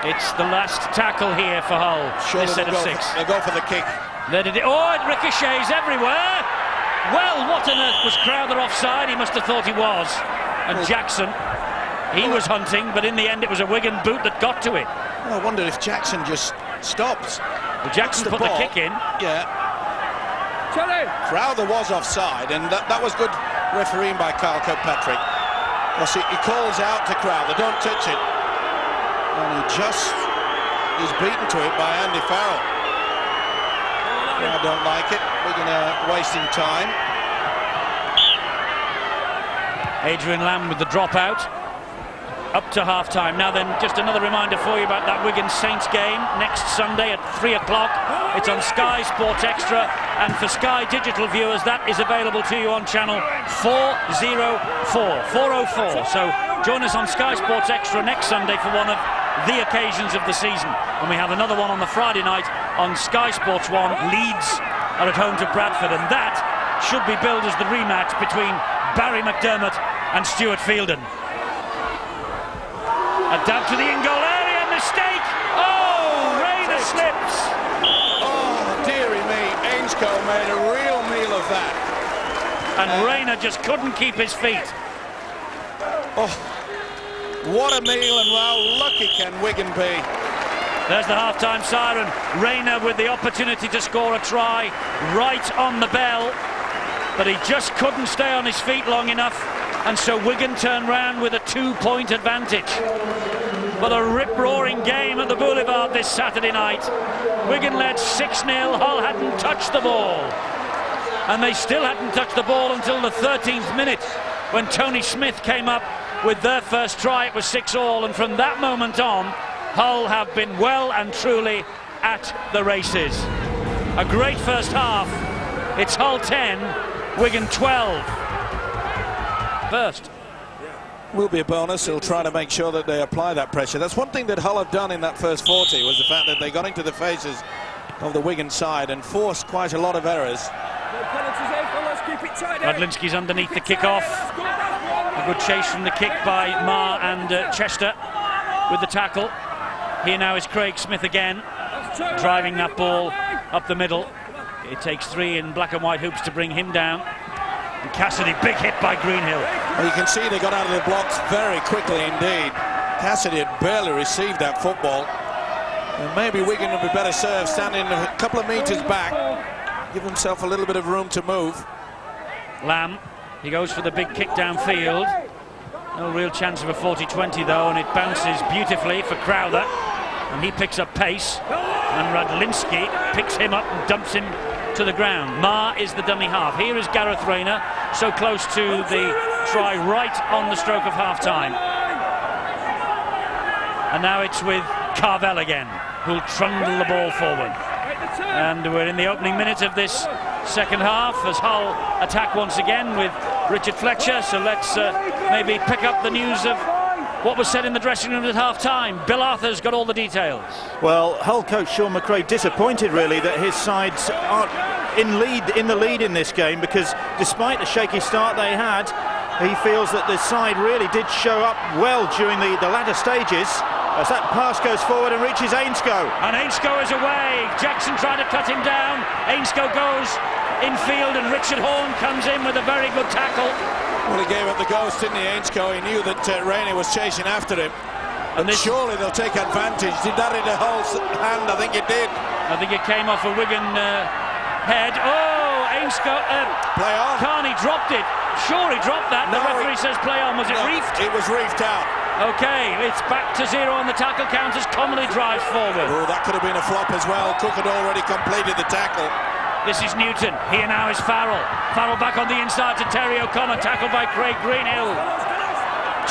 It's the last tackle here for Hull. Sure, this set of 6. They'll go for the kick. Oh, it ricochets everywhere. Well, what on earth, was Crowther offside? He must have thought he was. And Jackson, he was hunting, but in the end it was a Wigan boot that got to it. Well, I wonder if Jackson just stops. Well, Jackson put the kick in. Yeah. Crowther was offside, and that was good refereeing by Carl Kirkpatrick. Well, see, he calls out to Crowther, don't touch it. And he just is beaten to it by Andy Farrell. I don't like it. We're wasting time. Adrian Lamb with the dropout. Up to half-time. Now then, just another reminder for you about that Wigan Saints game next Sunday at 3 o'clock. It's on Sky Sports Extra, and for Sky Digital viewers, that is available to you on channel 404. So join us on Sky Sports Extra next Sunday for one of the occasions of the season. And we have another one on the Friday night on Sky Sports 1. Leeds are at home to Bradford, and that should be billed as the rematch between Barry McDermott and Stuart Fielden. A dab to the in-goal area, mistake! Oh, Rayner slips! Oh, dearie me, Ainscough made a real meal of that. And Rayner just couldn't keep his feet. Oh, what a meal, and how lucky can Wigan be? There's the half-time siren. Rayner with the opportunity to score a try right on the bell, but he just couldn't stay on his feet long enough, and so Wigan turn round with a 2-point advantage. But a rip-roaring game at the Boulevard this Saturday night. Wigan led 6-0. Hull hadn't touched the ball, and they still hadn't touched the ball until the 13th minute, when Tony Smith came up with their first try. It was 6-all, and from that moment on, Hull have been well and truly at the races. A great first half. It's Hull 10, Wigan 12. First. Will be a bonus. He'll try to make sure that they apply that pressure. That's one thing that Hull have done in that first 40, was the fact that they got into the faces of the Wigan side and forced quite a lot of errors. Radlinski's underneath the kick-off. A good chase from the kick by Marr and Chester with the tackle. Here now is Craig Smith again, driving that ball up the middle. It takes 3 in black and white hoops to bring him down. And Cassidy, big hit by Greenhill. Well, you can see they got out of the blocks very quickly indeed. Cassidy had barely received that football. And maybe Wigan would be better served standing a couple of metres back, give himself a little bit of room to move. Lamb, he goes for the big kick downfield. No real chance of a 40-20 though, and it bounces beautifully for Crowther, and he picks up pace, and Radlinski picks him up and dumps him to the ground. Ma is the dummy half. Here is Gareth Rayner, so close to the try right on the stroke of half-time. And now it's with Carvel again, who'll trundle the ball forward. And we're in the opening minute of this second half as Hull attack once again with Richard Fletcher. So let's maybe pick up the news of what was said in the dressing room at half-time. Bill Arthur's got all the details. Well, Hull coach Sean McRae disappointed really that his sides aren't in the lead in this game, because despite the shaky start they had, he feels that the side really did show up well during the latter stages. As that pass goes forward and reaches Ainscough. And Ainscough is away. Jackson trying to cut him down. Ainscough goes infield and Richard Horne comes in with a very good tackle. Well, he gave up the ghost, didn't he, Ainscough? He knew that Rainey was chasing after him. And surely they'll take advantage. Did that in Hull's hand? I think it did. I think it came off a Wigan head. Oh, Ainscough. Play on. Carney dropped it. Sure, he dropped that. No, the referee says play on. Was it reefed? It was reefed out. Okay, it's back to 0 on the tackle count as Connolly drives forward. Oh, that could have been a flop as well. Cook had already completed the tackle. This is Newton. Here now is Farrell. Farrell back on the inside to Terry O'Connor. Tackled by Craig Greenhill.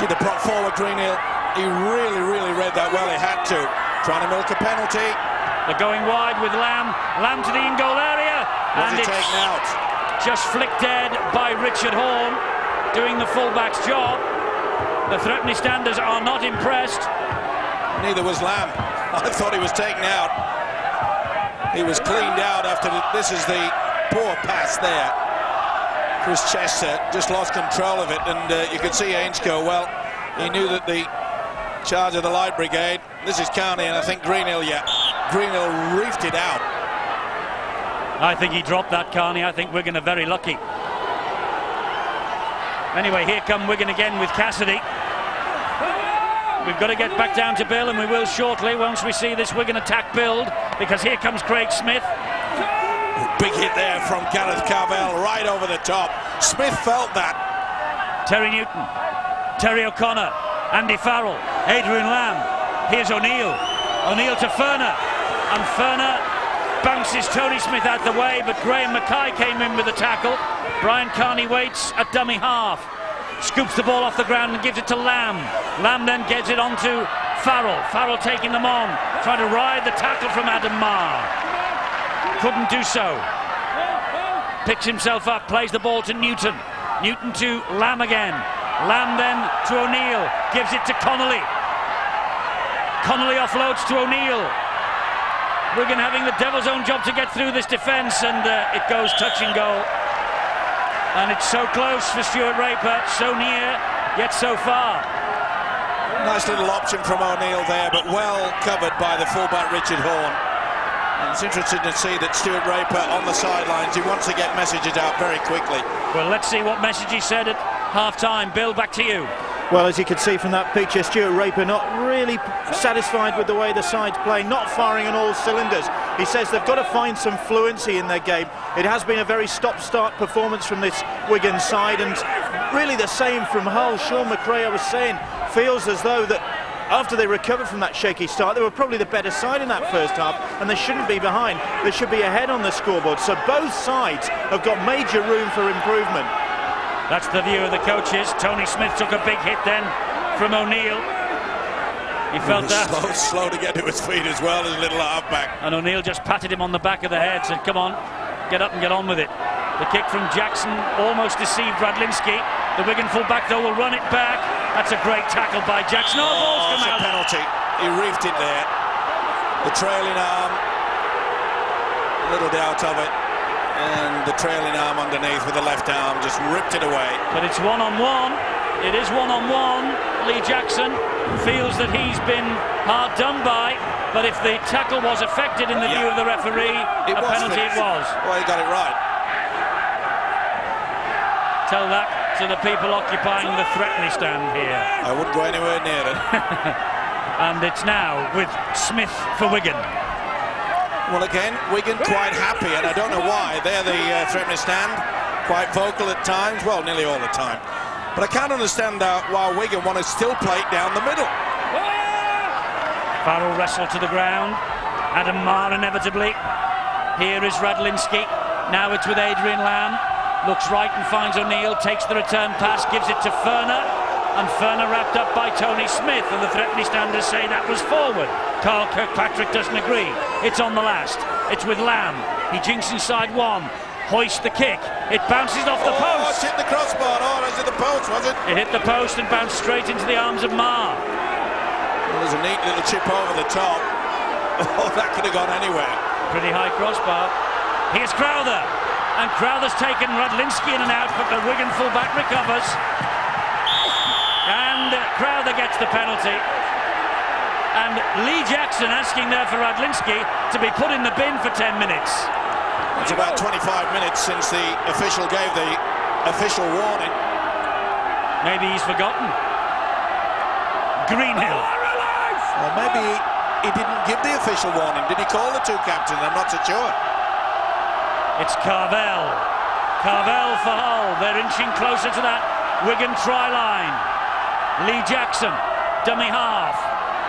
See the prop forward, Greenhill. He really read that well. He had to. Trying to milk a penalty. They're going wide with Lamb. Lamb to the in-goal area. Was he taken out? Just flicked dead by Richard Horne, doing the fullback's job. The Threepenny Standers are not impressed. Neither was Lamb. I thought he was taken out. He was cleaned out after this is the poor pass there. Chris Chester just lost control of it, and you could see Ainscough. Well, he knew that the charge of the Light Brigade. This is Carney, and I think Greenhill. Yeah, Greenhill reefed it out. I think he dropped that, Carney. I think Wigan are very lucky. Anyway, here come Wigan again with Cassidy. We've got to get back down to Bill, and we will shortly once we see this Wigan attack build, because here comes Craig Smith. Big hit there from Gareth Carvel right over the top. Smith felt that. Terry Newton, Terry O'Connor, Andy Farrell, Adrian Lamb. Here's O'Neill. O'Neill to Ferner, and Ferner bounces Tony Smith out the way, but Graham Mackay came in with the tackle. Brian Carney waits at dummy half, scoops the ball off the ground and gives it to Lamb. Lamb then gets it onto Farrell. Farrell taking them on, trying to ride the tackle from Adam Marr. Couldn't do so. Picks himself up, plays the ball to Newton. Newton to Lamb again. Lamb then to O'Neill, gives it to Connolly. Connolly offloads to O'Neill. Wigan having the devil's own job to get through this defence, and it goes touch and go. And it's so close for Stuart Raper, so near, yet so far. Nice little option from O'Neill there, but well covered by the fullback Richard Horne. And it's interesting to see that Stuart Raper on the sidelines. He wants to get messages out very quickly. Well, let's see what message he said at half-time. Bill, back to you. Well, as you can see from that picture, Stuart Raper not really satisfied with the way the side's playing, not firing on all cylinders. He says they've got to find some fluency in their game. It has been a very stop-start performance from this Wigan side, and really the same from Hull. Sean McRae, I was saying, feels as though that after they recovered from that shaky start, they were probably the better side in that first half, and they shouldn't be behind. They should be ahead on the scoreboard. So both sides have got major room for improvement. That's the view of the coaches. Tony Smith took a big hit then from O'Neill. He felt that. Slow to get to his feet as well as a little halfback. And O'Neill just patted him on the back of the head, said, come on, get up and get on with it. The kick from Jackson almost deceived Radlinski. The Wigan full-back, though, will run it back. That's a great tackle by Jackson. Oh, ball's come out. It's a penalty. He reefed it there. The trailing arm, a little doubt of it. And the trailing arm underneath with the left arm just ripped it away. But it's one-on-one. It is one-on-one. Lee Jackson feels that he's been hard done by, but if the tackle was affected in the view of the referee, a penalty it was. Well, he got it right. Tell that to the people occupying the threatening stand here. I wouldn't go anywhere near it. And it's now with Smith for Wigan. Well, again, Wigan quite happy, and I don't know why. They're the threatening stand, quite vocal at times, well, nearly all the time. But I can't understand why Wigan want to still play it down the middle. Farrell wrestled to the ground. Adam Marr inevitably. Here is Radlinski. Now it's with Adrian Lamb. Looks right and finds O'Neill, takes the return pass, gives it to Ferner. And Ferner wrapped up by Tony Smith, and the threatening standers say that was forward. Carl Kirkpatrick doesn't agree. It's on the last. It's with Lamb. He jinks inside one. Hoist the kick. It bounces off the post. It's hit the crossbar. Oh, that's hit the post, was it? It hit the post and bounced straight into the arms of Marr. Well, there's a neat little chip over the top. Oh, that could have gone anywhere. Pretty high crossbar. Here's Crowther. And Crowther's taken Radlinski in and out, but the Wigan fullback recovers. And Crowther gets the penalty. And Lee Jackson asking there for Radlinski to be put in the bin for 10 minutes. It's about 25 minutes since the official gave the official warning. Maybe he's forgotten. Greenhill. Well, maybe he didn't give the official warning. Did he call the two captains? I'm not so sure. It's Carvel. Carvel for Hull. They're inching closer to that Wigan try line. Lee Jackson, dummy half.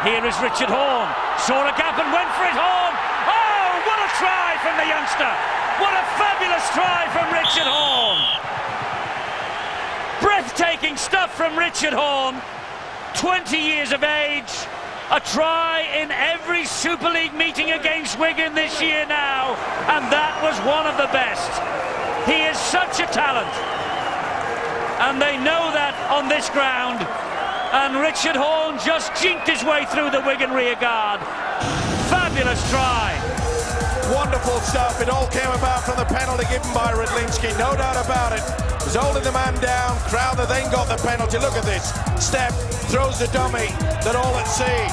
Here is Richard Horne. Saw a gap and went for it, Horne. Oh, what a try from the youngster. What a fabulous try from Richard Horne. Breathtaking stuff from Richard Horne. 20 years of age. A try in every Super League meeting against Wigan this year now. And that was one of the best. He is such a talent. And they know that on this ground. And Richard Horne just jinked his way through the Wigan rear guard. Fabulous try. Wonderful stuff. It all came about from the penalty given by Radlinski, no doubt about it. Was holding the man down. Crowther then got the penalty. Look at this. Step, throws the dummy. They're all at sea.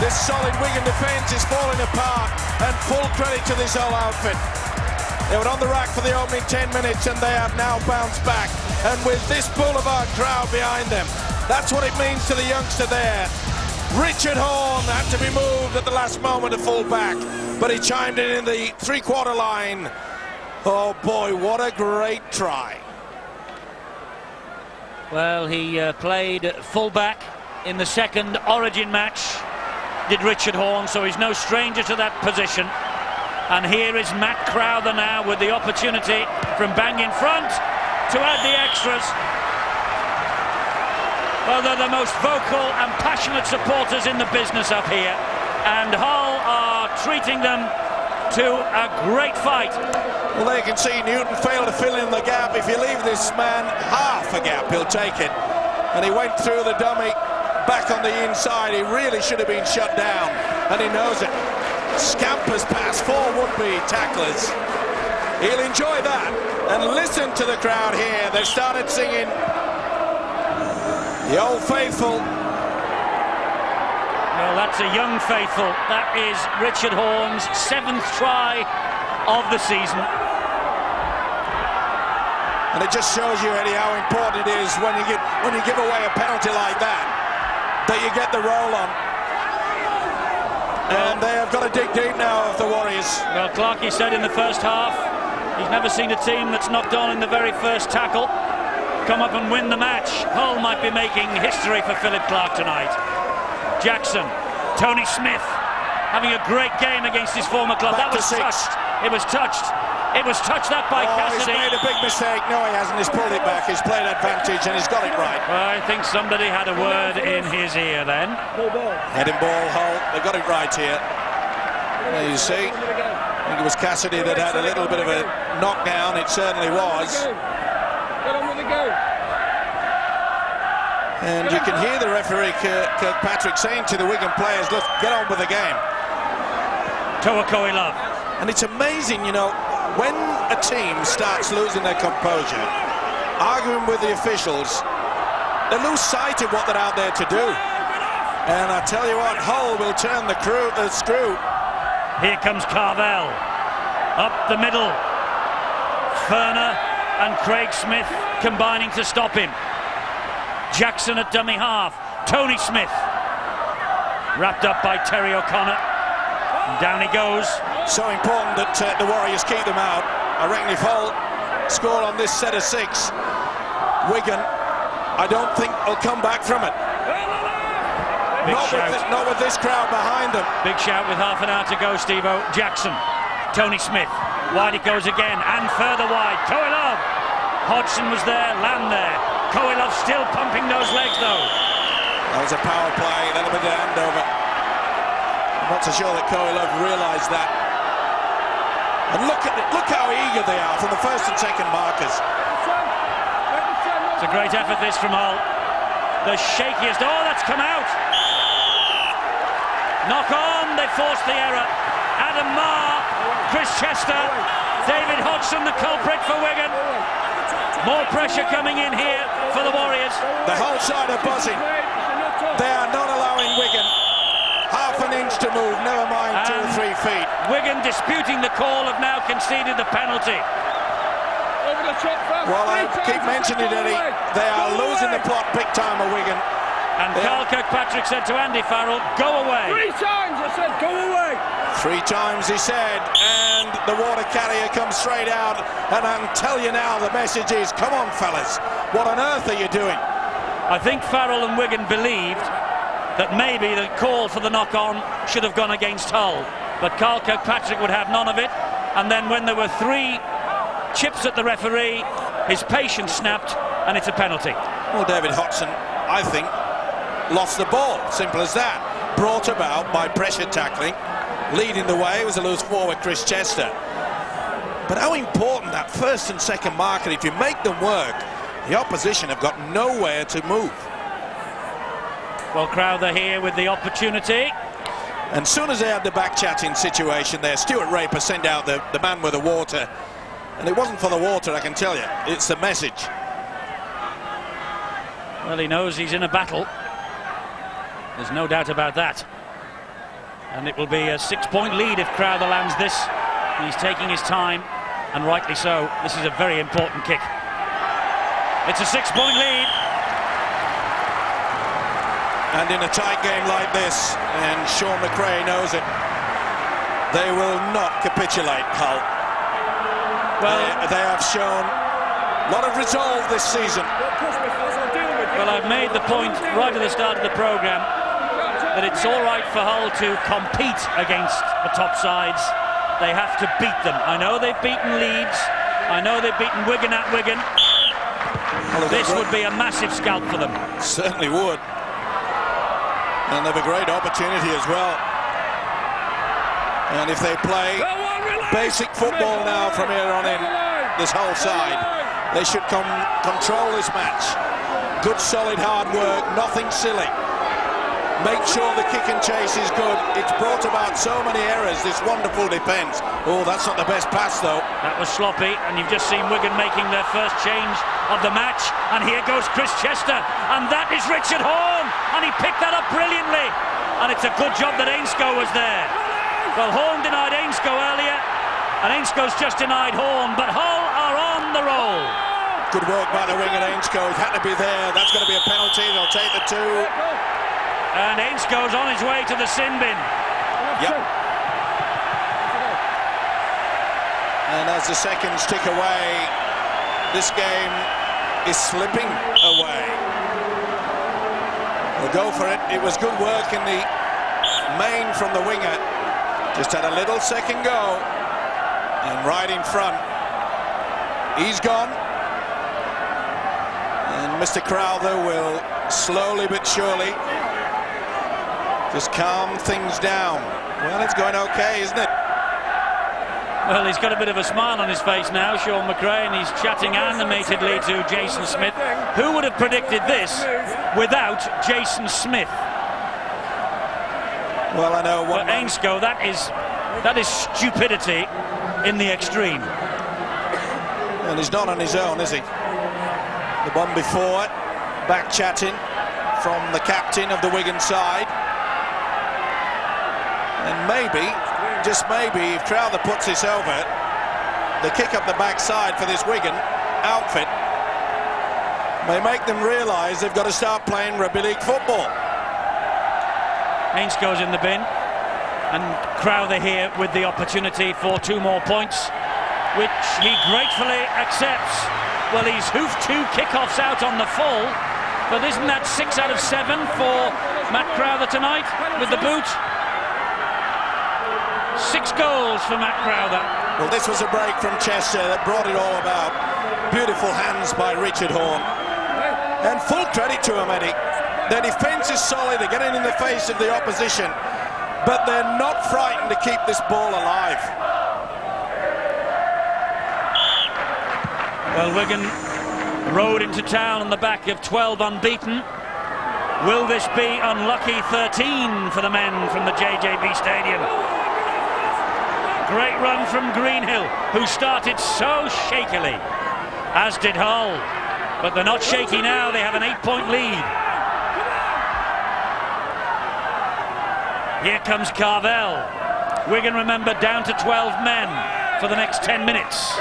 This solid Wigan defence is falling apart, and full credit to this whole outfit. They were on the rack for the opening 10 minutes, and they have now bounced back. And with this Boulevard crowd behind them, that's what it means to the youngster there. Richard Horne had to be moved at the last moment to full back, but he chimed in the three-quarter line. Oh boy, what a great try. Well, he played full-back in the second Origin match, did Richard Horne, so he's no stranger to that position. And here is Matt Crowther now with the opportunity from bang in front to add the extras. Well, they're the most vocal and passionate supporters in the business up here, and Hull are treating them to a great fight. Well, there you can see Newton failed to fill in the gap. If you leave this man half a gap, he'll take it. And he went through the dummy, back on the inside. He really should have been shut down, and he knows it. Scampers past four would-be tacklers. He'll enjoy that. And listen to the crowd here. They've started singing the Old Faithful. Well, that's a young faithful. That is Richard Horne's 7th try of the season. And it just shows you, Eddie, how important it is when you give away a penalty like that you get the roll on. And they have got to dig deep now of the Warriors. Well, Clarkey said in the first half he's never seen a team that's knocked on in the very first tackle come up and win the match. Hull might be making history for Philip Clark tonight. Jackson, Tony Smith having a great game against his former club. Back that was touched. It was touched. It was touched that by Cassidy. He's made a big mistake. No, he hasn't. He's pulled it back. He's played advantage and he's got it right. Well, I think somebody had a word in his ear then. Heading ball, Hull. They got it right here. There you see. I think it was Cassidy that had a little bit of a knockdown. It certainly was. Get on with the go. And you can hear the referee Kirkpatrick saying to the Wigan players, look, get on with the game. Toakoi Love. And it's amazing, you know, when a team starts losing their composure, arguing with the officials, they lose sight of what they're out there to do. And I tell you what, Hull will turn the screw. Here comes Carvel. Up the middle. Ferner and Craig Smith combining to stop him. Jackson at dummy half. Tony Smith wrapped up by Terry O'Connor. And down he goes. So important that the Warriors keep them out. I reckon if Hull score on this set of 6, Wigan, I don't think will come back from it. Not with this crowd behind them. Big shout with half an hour to go, Steve-O. Jackson, Tony Smith, wide it goes again, and further wide. Koilov, Hodgson was there, Lamb there. Koilov still pumping those legs though. That was a power play, a little bit of handover. I'm not so sure that Koilov realised that. And look how eager they are from the first and second markers. It's a great effort this from Hull. The shakiest, oh that's come out. Knock on, they forced the error. Adam Marr, Chris Chester, David Hodgson the culprit for Wigan. More pressure coming in here for the Warriors. The whole side are buzzing. They are not allowing Wigan half an inch to move, never mind 2 or 3 feet. Wigan disputing the call have now conceded the penalty. Well, I keep mentioning it, Eddie. They are losing the plot big time of Wigan. And Carl Kirkpatrick said to Andy Farrell, go away. 3 times I said, go away. 3 times he said, and the water carrier comes straight out. And I can tell you now, the message is, come on, fellas, what on earth are you doing? I think Farrell and Wigan believed that maybe the call for the knock-on should have gone against Hull. But Carl Kirkpatrick would have none of it. And then when there were 3 chips at the referee, his patience snapped, and it's a penalty. Well, David Hodgson, I think, lost the ball, simple as that. Brought about by pressure tackling. Leading the way was a loose forward, Chris Chester. But how important that first and second marker, if you make them work, the opposition have got nowhere to move. Well, Crowther here with the opportunity. And soon as they had the back-chatting situation there, Stuart Raper sent out the man with the water. And it wasn't for the water, I can tell you. It's the message. Well, he knows he's in a battle. There's no doubt about that. And it will be a 6-point lead if Crowther lands this. He's taking his time, and rightly so. This is a very important kick. It's a 6-point lead. And in a tight game like this, and Sean McRae knows it, they will not capitulate, Hull. Well, they have shown a lot of resolve this season. Well, I've made the point right at the start of the programme that it's all right for Hull to compete against the top sides. They have to beat them. I know they've beaten Leeds. I know they've beaten Wigan at Wigan. Well, this would be a massive scalp for them. Certainly would. And they have a great opportunity as well. And if they play basic football now from here on in, this whole side, they should control this match. Good, solid, hard work, nothing silly. Make sure the kick and chase is good. It's brought about so many errors, this wonderful defence. Oh, that's not the best pass, though. That was sloppy, and you've just seen Wigan making their first change of the match. And here goes Chris Chester, and that is Richard Horne, and he picked that up brilliantly. And it's a good job that Ainscough was there. Well, Horne denied Ainscough earlier, and Ainscough's just denied Horne, but Hull are on the roll. Good work by the wing at Ainscough. It had to be there. That's going to be a penalty. They'll take the 2. And Ainscough's on his way to the sin bin. Yep. And as the seconds tick away, this game is slipping away. We'll go for it. It was good work in the main from the winger. Just had a little second go. And right in front. He's gone. And Mr. Crowther will slowly but surely just calm things down. Well, it's going okay, isn't it? Well, he's got a bit of a smile on his face now, Sean McRae, and he's chatting animatedly to Jason Smith. Who would have predicted this without Jason Smith? Well, I know what. But Ainscough, that is stupidity in the extreme. And he's not on his own, is he? The one before it, back chatting from the captain of the Wigan side. And maybe, just maybe, if Crowther puts this over, the kick up the backside for this Wigan outfit may make them realise they've got to start playing rugby league football. Haynes goes in the bin, and Crowther here with the opportunity for 2 more points, which he gratefully accepts. Well, he's hoofed 2 kickoffs out on the full, but isn't that 6 out of 7 for Matt Crowther tonight with the boot? 6 goals for Matt Crowther. Well, this was a break from Chester that brought it all about. Beautiful hands by Richard Horne. And full credit to him, Eddie. Their defence is solid, they're getting in the face of the opposition, but they're not frightened to keep this ball alive. Well, Wigan rode into town on the back of 12 unbeaten. Will this be unlucky 13 for the men from the JJB Stadium? Great run from Greenhill, who started so shakily, as did Hull. But they're not shaky now, they have an 8-point lead. Here comes Carvel. Wigan, remember, down to 12 men for the next 10 minutes.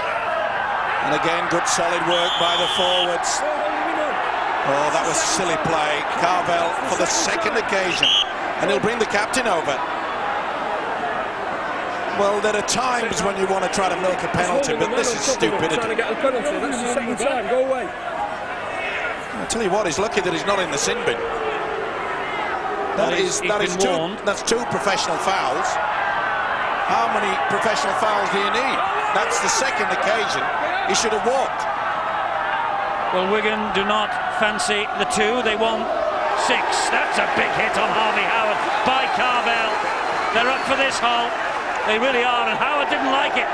And again, good solid work by the forwards. Oh, that was silly play. Carvel for the 2nd occasion. And he'll bring the captain over. Well, there are times when you want to try to milk a penalty, but this is stupidity. Trying to get a penalty. That's the 2nd time. Go away. I tell you what, he's lucky that he's not in the sin bin. That's 2 professional fouls. How many professional fouls do you need? That's the 2nd occasion. He should have walked. Well, Wigan do not fancy the 2. They want 6. That's a big hit on Harvey Howard by Carvel. They're up for this, Hull. They really are, and Howard didn't like it.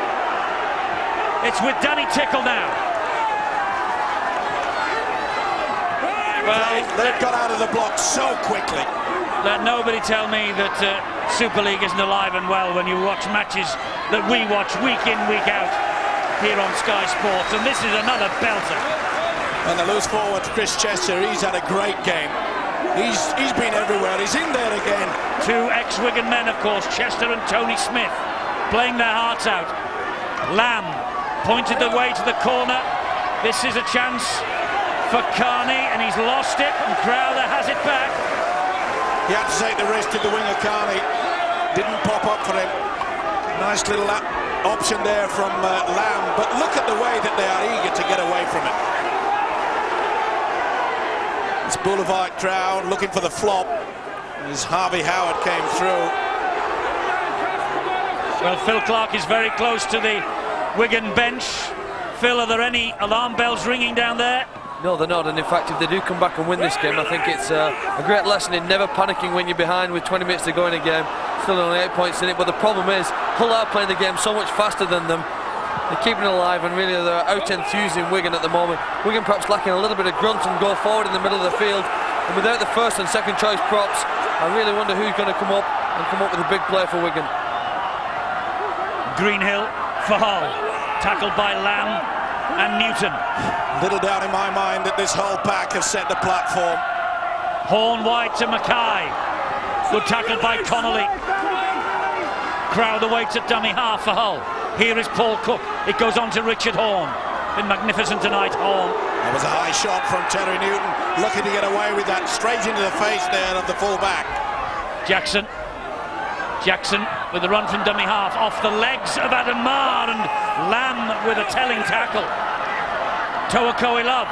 It's with Danny Tickle now. Well, they've got out of the block so quickly. Let nobody tell me that Super League isn't alive and well when you watch matches that we watch week in, week out here on Sky Sports, and this is another belter. And the loose forward, Chris Chester, he's had a great game. He's been everywhere, he's in there again. 2 ex-Wigan men, of course, Chester and Tony Smith, playing their hearts out. Lamb pointed the way to the corner. This is a chance for Carney, and he's lost it, and Crowther has it back. He had to take the risk to the winger, Carney. Didn't pop up for him. Nice little option there from Lamb, but look at the way that they are eager to get away from it. This Boulevard crowd looking for the flop as Harvey Howard came through. Well, Phil Clark is very close to the Wigan bench. Phil, are there any alarm bells ringing down there? No, they're not, and in fact, if they do come back and win this game, I think it's a great lesson in never panicking when you're behind with 20 minutes to go in a game. Still only 8 points in it, but the problem is Hull are playing the game so much faster than them. They're keeping it alive, and really they're out-enthusing Wigan at the moment. Wigan perhaps lacking a little bit of grunt and go forward in the middle of the field. And without the 1st and 2nd choice props, I really wonder who's going to come up with a big play for Wigan. Greenhill for Hull, tackled by Lamb and Newton. Little doubt in my mind that this Hull pack has set the platform. Horne wide to Mackay. Good tackle by Connolly. Crowther waits at dummy half for Hull. Here is Paul Cook. It goes on to Richard Horne. Been magnificent tonight, Horne. That was a high shot from Terry Newton. Lucky to get away with that. Straight into the face there of the full-back. Jackson with the run from dummy half. Off the legs of Adam Marr, and Lamb with a telling tackle. Toa Koilov.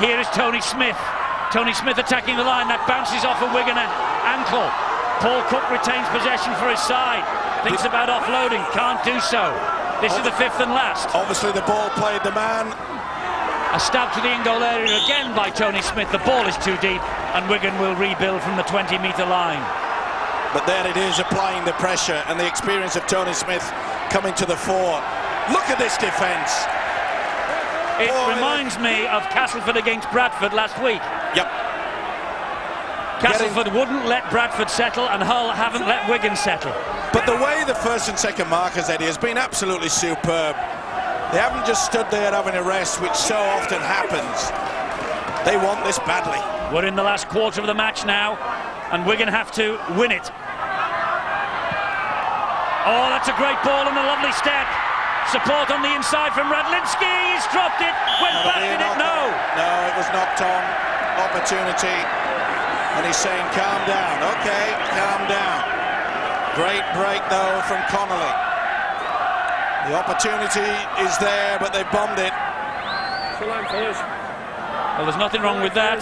Here is Tony Smith. Tony Smith attacking the line. That bounces off a Wigan ankle. Paul Cook retains possession for his side. Thinks about offloading, can't do so. This is the 5th and last. Obviously the ball played the man. A stab to the in-goal area again by Tony Smith. The ball is too deep, and Wigan will rebuild from the 20-metre line. But there it is, applying the pressure, and the experience of Tony Smith coming to the fore. Look at this defence. It reminds me of Castleford against Bradford last week. Yep. Castleford wouldn't let Bradford settle, and Hull haven't let Wigan settle. But the way the 1st and 2nd markers, Eddie, has been absolutely superb. They haven't just stood there having a rest, which so often happens. They want this badly. We're in the last quarter of the match now, and Wigan have to win it. Oh, that's a great ball and a lovely step. Support on the inside from Radlinski. He's dropped it. Went back, did it? No. No, it was knocked on. Opportunity. And he's saying, calm down. Okay, calm down. Great break, though, from Connolly. The opportunity is there, but they bombed it. Well, there's nothing wrong with that.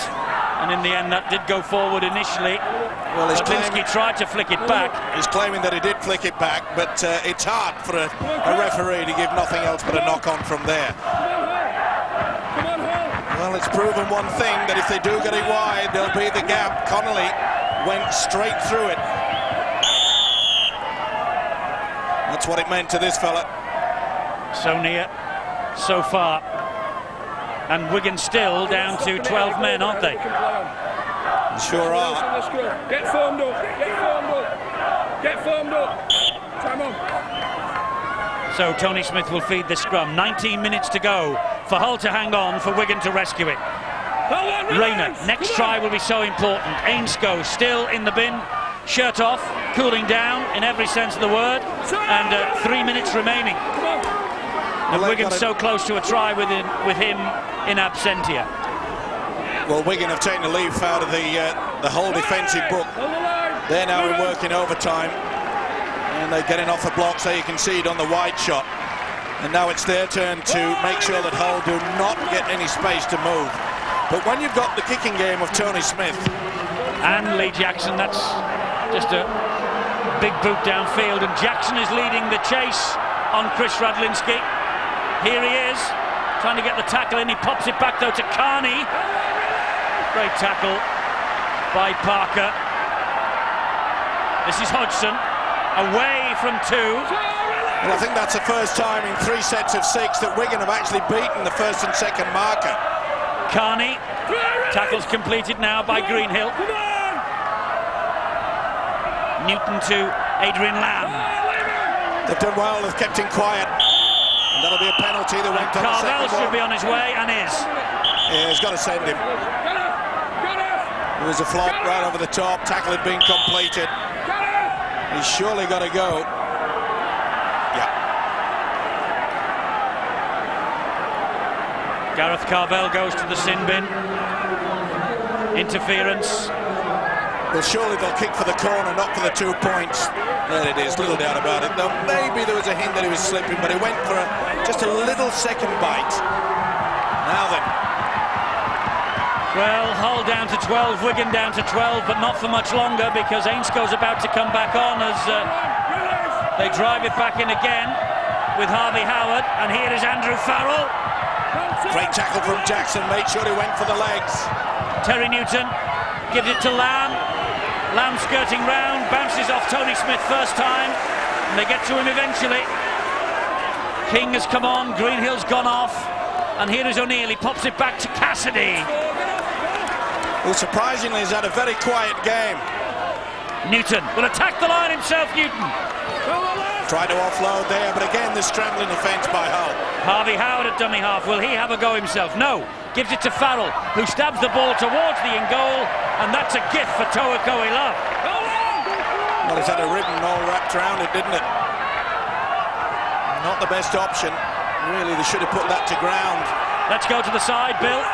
And in the end, that did go forward initially. Well, Radlinski tried to flick it back. He's claiming that he did flick it back, but it's hard for a referee to give nothing else but a knock-on from there. Well, it's proven one thing, that if they do get it wide, there'll be the gap. Connolly went straight through it. That's what it meant to this fella. So near, so far. And Wigan still down to 12 men, aren't they? Sure are. Get formed up, get formed up, get formed up. Time on. So Tony Smith will feed the scrum. 19 minutes to go for Hull to hang on, for Wigan to rescue it. Rayner, next try will be so important. Ainscough still in the bin, shirt off, cooling down in every sense of the word, and 3 minutes remaining. And Wigan so close to a try with him in absentia. Well, Wigan have taken a leaf out of the whole defensive book. They're now in working overtime, and they're getting off the blocks. There you can see it on the wide shot. And now it's their turn to make sure that Hull do not get any space to move. But when you've got the kicking game of Tony Smith and Lee Jackson, that's just a big boot downfield, and Jackson is leading the chase on Chris Radlinski. Here he is, trying to get the tackle in. He pops it back though to Carney. Great tackle by Parker. This is Hodgson, away from 2. Well, I think that's the first time in 3 sets of 6 that Wigan have actually beaten the first and second marker. Carney, tackle's completed now by Greenhill. Newton to Adrian Lamb. They've done well, they've kept him quiet. And that'll be a penalty that went on the second Carvel should one. be on his way, and is. Yeah, he's got to send him. It was a flop right over the top. Tackle had been completed. He's surely got to go. Yeah. Gareth Carvel goes to the sin bin. Interference. Well, surely they'll kick for the corner, not for the 2 points. There it is, little doubt about it. Though maybe there was a hint that he was slipping, but he went for just a little second bite. Now then. Well, Hull down to 12, Wigan down to 12, but not for much longer, because Ainscogh's about to come back on as they drive it back in again with Harvey Howard, and here is Andrew Farrell. Great tackle from Jackson, made sure he went for the legs. Terry Newton gives it to Lamb. Lamb skirting round, bounces off Tony Smith first time, and they get to him eventually. King has come on, Greenhill's gone off, and here is O'Neill. He pops it back to Cassidy. Well, surprisingly, he's had a very quiet game. Newton will attack the line himself, Newton. Tried to offload there, but again, the scrambling defence by Hull. Harvey Howard at dummy half. Will he have a go himself? No. Gives it to Farrell, who stabs the ball towards the in goal, and that's a gift for Toa Love. Well, he's had a ribbon all wrapped around it, didn't it? Not the best option. Really, they should have put that to ground. Let's go to the side, Bill.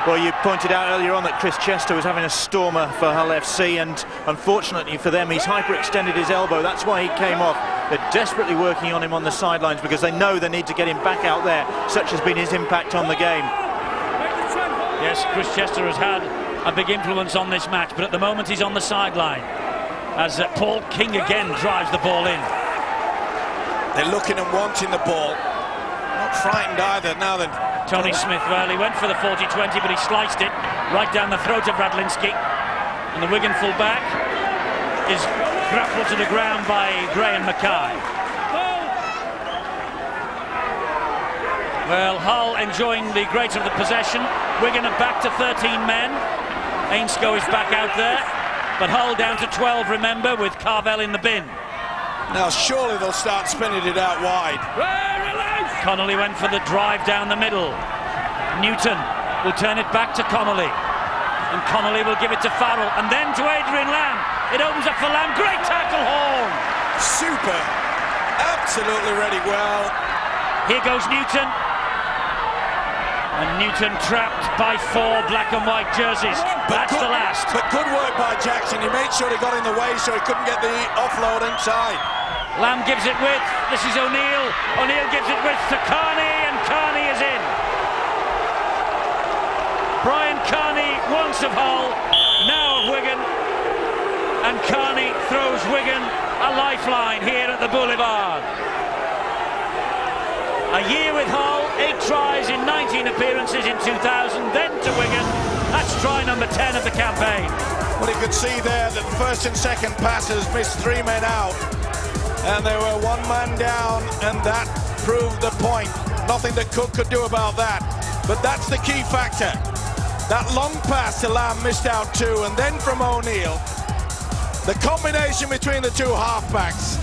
Well, you pointed out earlier on that Chris Chester was having a stormer for Hull FC, and unfortunately for them, he's hyperextended his elbow. That's why he came off. They're desperately working on him on the sidelines because they know they need to get him back out there. Such has been his impact on the game. Yes, Chris Chester has had a big influence on this match, but at the moment he's on the sideline as Paul King again drives the ball in. They're looking and wanting the ball. Not frightened either. Now then. Tony Smith, well, he went for the 40-20, but he sliced it right down the throat of Radlinski. And the Wigan full-back is grappled to the ground by Graham Mackay. Well, Hull enjoying the greater of the possession. Wigan are back to 13 men. Ainscough is back out there. But Hull down to 12, remember, with Carvel in the bin. Now surely they'll start spinning it out wide. Connolly went for the drive down the middle. Newton will turn it back to Connolly. And Connolly will give it to Farrell. And then to Adrian Lamb. It opens up for Lamb. Great tackle, Horn. Super. Absolutely ready well. Here goes Newton. And Newton trapped by 4 black and white jerseys. That's the last. But good work by Jackson. He made sure he got in the way so he couldn't get the offload inside. Lamb gives it width. This is O'Neill. O'Neill gives it width to Carney, and Carney is in. Brian Carney once of Hull, now of Wigan. And Carney throws Wigan a lifeline here at the Boulevard. A year with Hull, 8 tries in 19 appearances in 2000, then to Wigan. That's try number 10 of the campaign. Well, you could see there that the first and second passes missed 3 men out, and they were 1 man down, and that proved the point. Nothing that Cook could do about that. But that's the key factor. That long pass to Lamb missed out too, and then from O'Neill. The combination between the 2 halfbacks.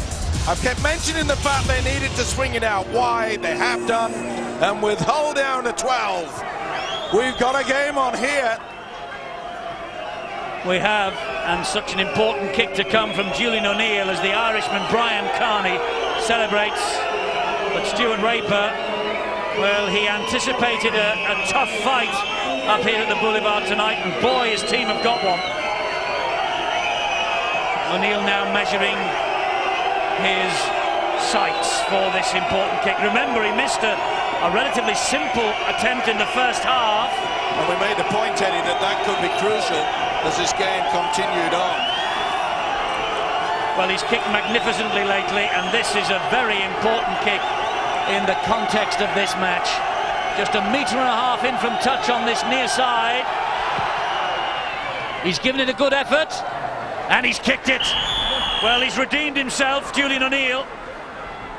I've kept mentioning the fact they needed to swing it out wide. They have done, and with Hull down to 12, we've got a game on here. We have, and such an important kick to come from Julian O'Neill as the Irishman Brian Carney celebrates. But Stuart Raper, well, he anticipated a tough fight up here at the Boulevard tonight, and boy, his team have got one. O'Neill now measuring his sights for this important kick. Remember, he missed a relatively simple attempt in the first half. And we made the point, Eddie, that could be crucial as this game continued on. Well, he's kicked magnificently lately, and this is a very important kick in the context of this match. Just 1.5 meters in from touch on this near side. He's given it a good effort, and he's kicked it. Well, he's redeemed himself, Julian O'Neill.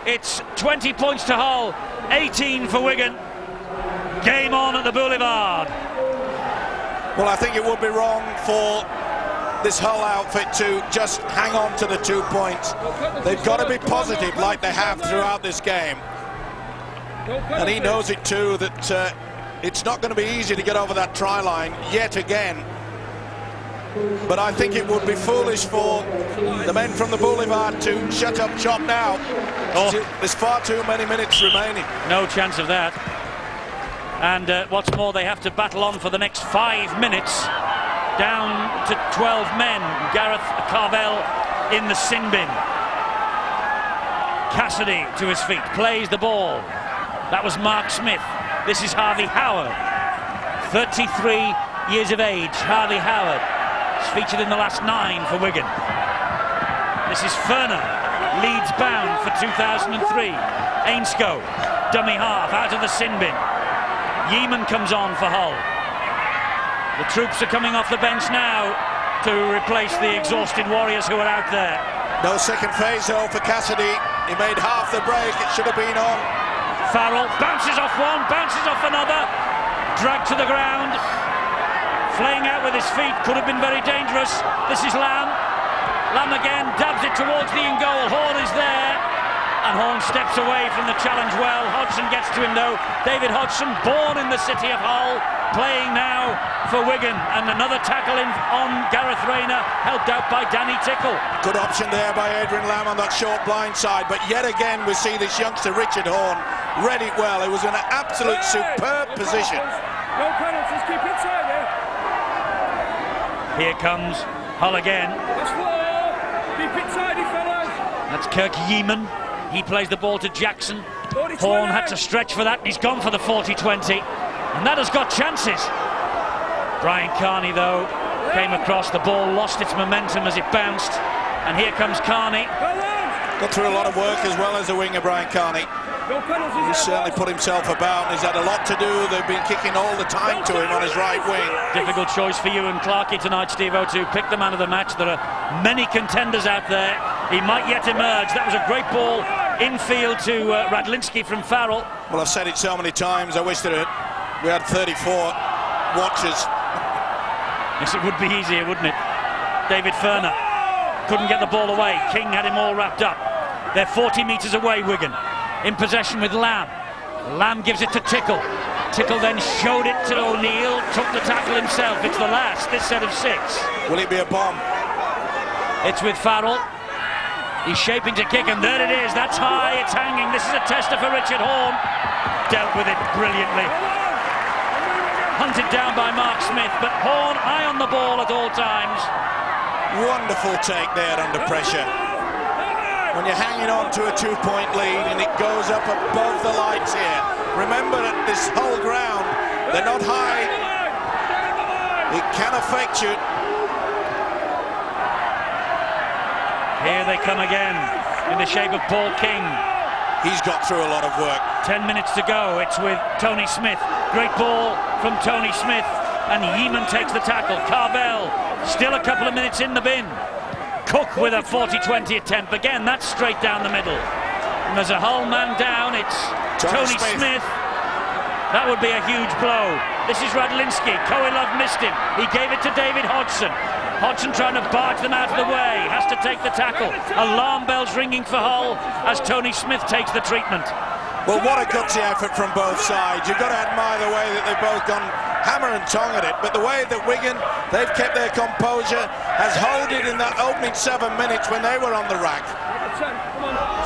It's 20 points to Hull, 18 for Wigan. Game on at the Boulevard. Well, I think it would be wrong for this Hull outfit to just hang on to the 2 points. They've got to be positive like they have throughout this game. And he knows it too, that it's not going to be easy to get over that try line yet again. But I think it would be foolish for the men from the Boulevard to shut up shop now. There's far too many minutes remaining. No chance of that. And what's more, they have to battle on for the next 5 minutes. Down to 12 men. Gareth Carvell in the sin bin. Cassidy to his feet, plays the ball. That was Mark Smith. This is Harvey Howard. 33 years of age, Harvey Howard. He's featured in the last 9 for Wigan. This is Ferner, Leeds bound for 2003. Ainscough, dummy half, out of the sin bin. Yeaman comes on for Hull. The troops are coming off the bench now to replace the exhausted Warriors who are out there. No second phase though for Cassidy. He made half the break, it should have been on. Farrell bounces off one, bounces off another, dragged to the ground, flaying out with his feet, could have been very dangerous. This is Lamb. Lamb again, dabs it towards the in goal. Horn is there, and Horn steps away from the challenge well. Hodgson gets to him though. David Hodgson, born in the city of Hull, playing now for Wigan, and another tackle in on Gareth Rayner, helped out by Danny Tickle. Good option there by Adrian Lamb on that short blind side, but yet again we see this youngster Richard Horn read it well. It was an absolute superb position. No penalties, keep inside there. Here comes Hull again. That's 4. Keep inside, fellas. That's Kirk Yeaman. He plays the ball to Jackson. 40-20. Horn had to stretch for that, and he's gone for the 40-20. And that has got chances. Brian Carney, though, came across. The ball lost its momentum as it bounced. And here comes Carney. Got through a lot of work as well as a winger, Brian Carney. No penalties. He's certainly put himself about. He's had a lot to do. They've been kicking all the time to him on his right wing. Difficult choice for you and Clarkey tonight, Steve-O, to pick the man of the match. There are many contenders out there. He might yet emerge. That was a great ball infield to Radlinski from Farrell. Well, I've said it so many times. I wish that we had 34 watchers. Yes, it would be easier, wouldn't it? David Ferner couldn't get the ball away. King had him all wrapped up. They're 40 metres away, Wigan. In possession with Lamb. Lamb gives it to Tickle. Tickle then showed it to O'Neill, took the tackle himself. It's the last, this set of 6. Will it be a bomb? It's with Farrell. He's shaping to kick, and there it is. That's high, it's hanging. This is a tester for Richard Horne. Dealt with it brilliantly. Hunted down by Mark Smith, but Horne eye on the ball at all times. Wonderful take there under pressure. When you're hanging on to a 2-point lead and it goes up above the lights here. Remember that this whole ground, they're not high. It can affect you. Here they come again, in the shape of Paul King. He's got through a lot of work. 10 minutes to go, it's with Tony Smith. Great ball from Tony Smith, and Yeeman takes the tackle. Carvel, still a couple of minutes in the bin. Cook with a 40-20 attempt. Again, that's straight down the middle. And there's a Hull man down, it's Tony Smith. That would be a huge blow. This is Radlinski. Coelov missed him. He gave it to David Hodgson. Hodgson trying to barge them out of the way. Has to take the tackle. Alarm bells ringing for Hull as Tony Smith takes the treatment. Well, what a gutsy effort from both sides. You've got to admire the way that they've both gone hammer and tong at it. But the way that Wigan, they've kept their composure, has held it in that opening 7 minutes when they were on the rack.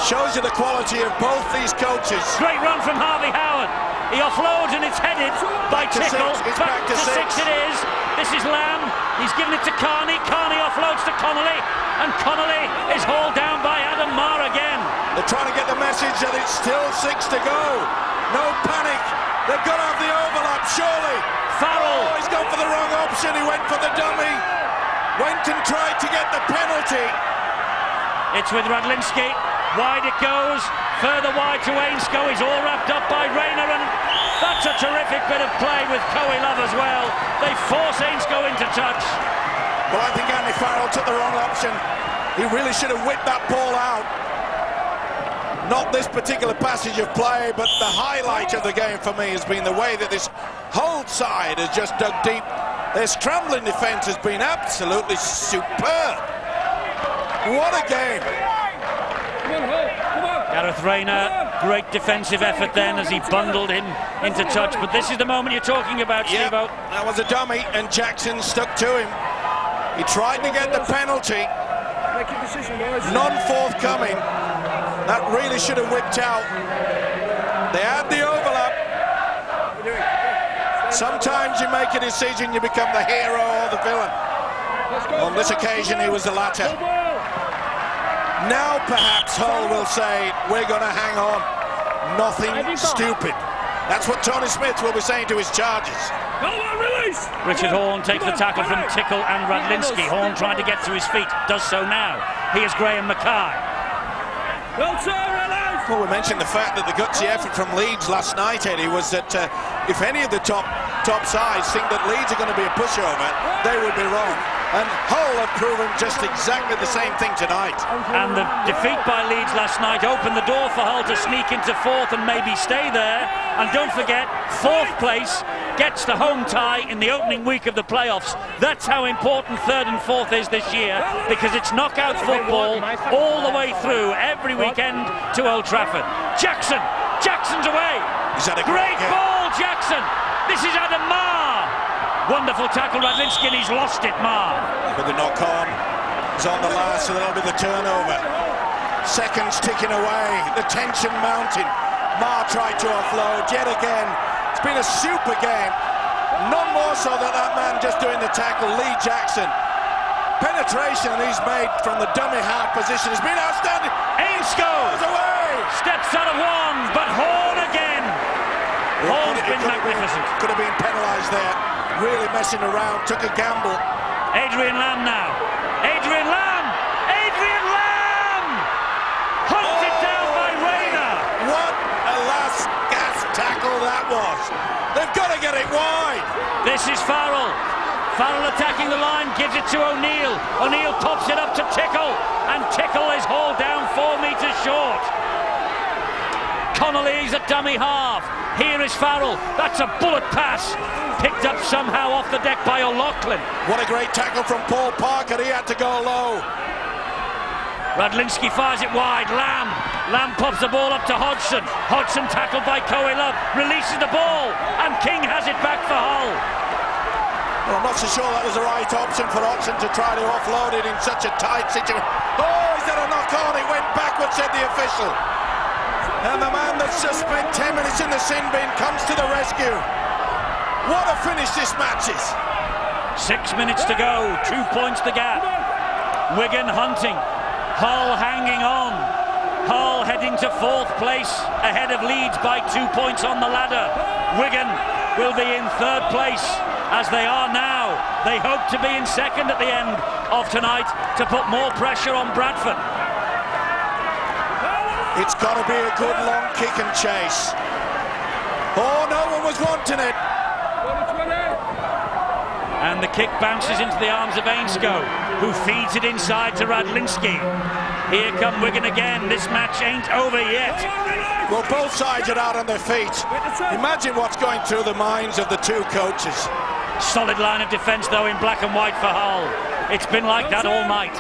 Shows you the quality of both these coaches. Great run from Harvey Howard. He offloads and it's headed by Tickle. Back to six it is. This is Lamb. He's given it to Carney. Carney offloads to Connolly. And Connolly is hauled down by Adam Marr again. They're trying to get the message that it's still 6 to go. No panic. They've got to have the overlap, surely. Farrell. Oh, he's gone for the wrong option. He went for the dummy. Went and tried to get the penalty. It's with Radlinski. Wide it goes. Further wide to Ainscough. He's all wrapped up by Rayner, and that's a terrific bit of play with Coelov as well. They force Ainscough into touch. Well, I think Andy Farrell took the wrong option. He really should have whipped that ball out. Not this particular passage of play, but the highlight of the game for me has been the way that this whole side has just dug deep. Their scrambling defence has been absolutely superb. What a game. Gareth Rayner, great defensive effort then as he bundled him into touch. But this is the moment you're talking about, Yep, Steve-O. that was a dummy, and Jackson stuck to him. He tried to get the penalty. Non-forthcoming. That really should have whipped out. They had the overlap. Sometimes you make a decision, you become the hero or the villain. On this occasion, he was the latter. Now perhaps Hull will say, we're going to hang on. Nothing stupid. That's what Tony Smith will be saying to his charges. Richard Horne takes the tackle from Tickle and Radlinski. Horne trying to get to his feet, does so now. Here's Graham Mackay. Well, we mentioned the fact that the gutsy effort from Leeds last night, Eddie, was that if any of the top sides think that Leeds are going to be a pushover, they would be wrong. And Hull have proven just exactly the same thing tonight. And the defeat by Leeds last night opened the door for Hull to sneak into fourth and maybe stay there. And don't forget, fourth place gets the home tie in the opening week of the playoffs. That's how important third and fourth is this year, because it's knockout football all the way through every weekend to Old Trafford. Jackson's away. Great ball, Jackson. This is Adam Marr. Wonderful tackle, Radlinski, and he's lost it, Marr. But the knock-on is on the last, so that'll be the turnover. Seconds ticking away, the tension mounting. Marr tried to offload yet again. It's been a super game. None more so than that man just doing the tackle, Lee Jackson. Penetration he's made from the dummy half position has been outstanding. Ainscough away. Steps out of one, but Horne again. Horne's been magnificent. Could have been penalised there. Really messing around, took a gamble. Adrian Lamb now. Adrian Lamb! Hunted down by Rayner. What a last gas tackle that was. They've got to get it wide. This is Farrell. Farrell attacking the line, gives it to O'Neill. O'Neill pops it up to Tickle, and Tickle is hauled down 4 metres short. Connolly's a dummy half. Here is Farrell. That's a bullet pass. Picked up somehow off the deck by O'Loughlin. What a great tackle from Paul Parker. He had to go low. Radlinski fires it wide. Lamb pops the ball up to Hodgson. Hodgson tackled by Coelov. Releases the ball. And King has it back for Hull. Well, I'm not so sure that was the right option for Oxen to try to offload it in such a tight situation. Oh, is that a knock on? It went backwards, said the official. And the man that's just spent 10 minutes in the sin bin comes to the rescue. What a finish this match is. 6 minutes to go, 2 points the gap. Wigan hunting, Hull hanging on. Hull heading to 4th place, ahead of Leeds by 2 points on the ladder. Wigan will be in 3rd place, as they are now. They hope to be in 2nd at the end of tonight to put more pressure on Bradford. It's got to be a good long kick and chase. Oh, no one was wanting it. And the kick bounces into the arms of Ainsko, who feeds it inside to Radlinski. Here come Wigan again. This match ain't over yet. Well, both sides are out on their feet. Imagine what's going through the minds of the two coaches. Solid line of defence, though, in black and white for Hull. It's been like that all night.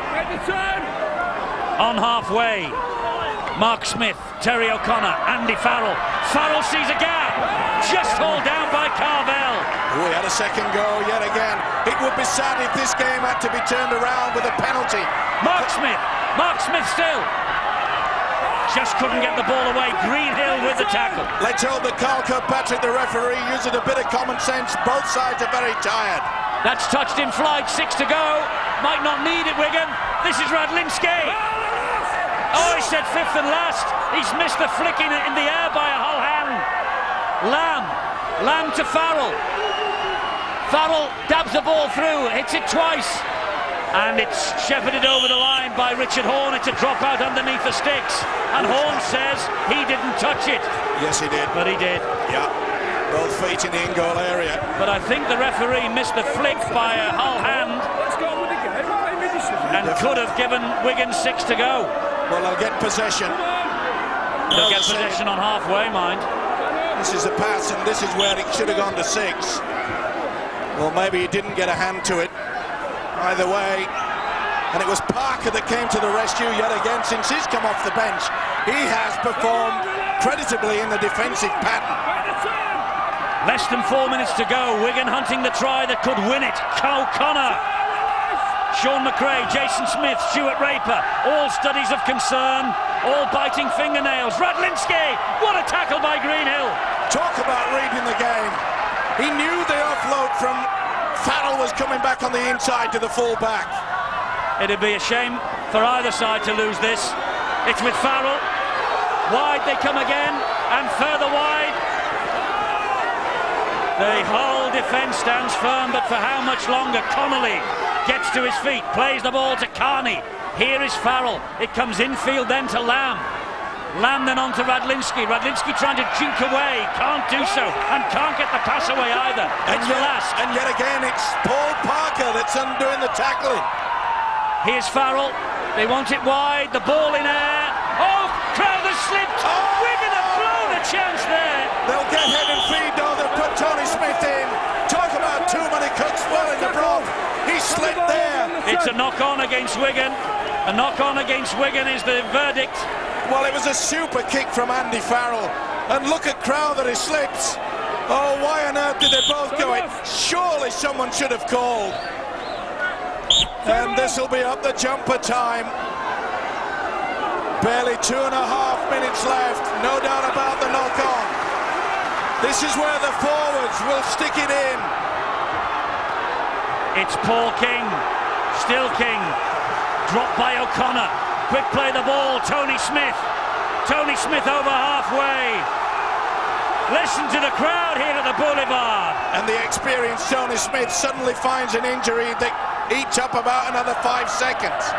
On halfway, Mark Smith, Terry O'Connor, Andy Farrell. Farrell sees a gap. Just hauled down by Carvel. We had a second goal yet again. It would be sad if this game had to be turned around with a penalty. Mark Smith still. Just couldn't get the ball away. Greenhill with the tackle. Let's hope that Carl Kirkpatrick, the referee, uses a bit of common sense. Both sides are very tired. That's touched in flight, 6 to go. Might not need it, Wigan. This is Radlinski. Oh, he said 5th and last. He's missed the flick in the air by a Hull hand. Lamb to Farrell. Farrell dabs the ball through, hits it twice. And it's shepherded over the line by Richard Horne. It's a drop out underneath the sticks. And Horne says he didn't touch it. Yes, he did. But he did. Yeah, both feet in the in-goal area. But I think the referee missed the flick by a Hull hand. And could have given Wigan 6 to go. Well, they'll get possession. They'll get possession on halfway, mind. This is a pass, and this is where it should have gone to 6. Well, maybe he didn't get a hand to it. Either way, and it was Parker that came to the rescue yet again since he's come off the bench. He has performed creditably in the defensive pattern. Less than 4 minutes to go. Wigan hunting the try that could win it. O'Connor, Sean McRae, Jason Smith, Stuart Raper, all studies of concern, all biting fingernails. Radlinski, what a tackle by Greenhill. Talk about reading the game. He knew the offload from Farrell was coming back on the inside to the full-back. It'd be a shame for either side to lose this. It's with Farrell. Wide they come again, and further wide. The Hull defence stands firm, but for how much longer? Connolly gets to his feet, plays the ball to Carney. Here is Farrell. It comes infield then to Lamb. Lamb then on to Radlinski. Radlinski trying to jink away, can't do so, and can't get the pass away either. It's last. And yet again, it's Paul Parker that's undoing the tackling. Here's Farrell. They want it wide. The ball in air. Oh, Crowther slipped. Oh! Wigan have blown a chance there. They'll get head and feed, though. They'll put Tony Smith in. Talk about too many cooks spoiling the broth. He slipped there. It's a knock-on against Wigan. A knock-on against Wigan is the verdict. Well, it was a super kick from Andy Farrell. And look at Crowther, he slips. Oh, why on earth did they both go it? Surely someone should have called. And this will be up the jumper time. Barely 2.5 minutes left. No doubt about the knock-on. This is where the forwards will stick it in. It's Paul King. Still King. Dropped by O'Connor. Quick play the ball, Tony Smith. Tony Smith over halfway. Listen to the crowd here at the Boulevard. And the experienced Tony Smith suddenly finds an injury that eats up about another 5 seconds.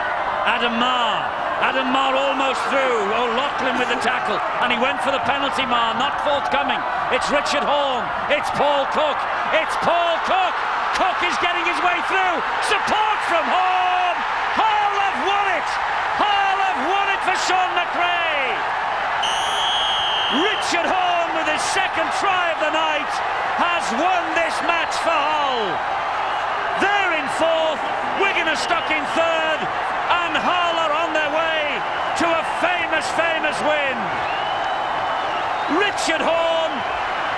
Adam Marr almost through. O'Loughlin with the tackle. And he went for the penalty, Marr, not forthcoming. It's Richard Horne. It's Paul Cook. It's Paul Cook. Cook is getting his way through. Support from Horne. Hull have won it. Hull have won it for Sean McRae. Richard Horne with his second try of the night has won this match for Hull. They're in 4th, Wigan are stuck in 3rd, and Hull are on their way to a famous win. Richard Horne,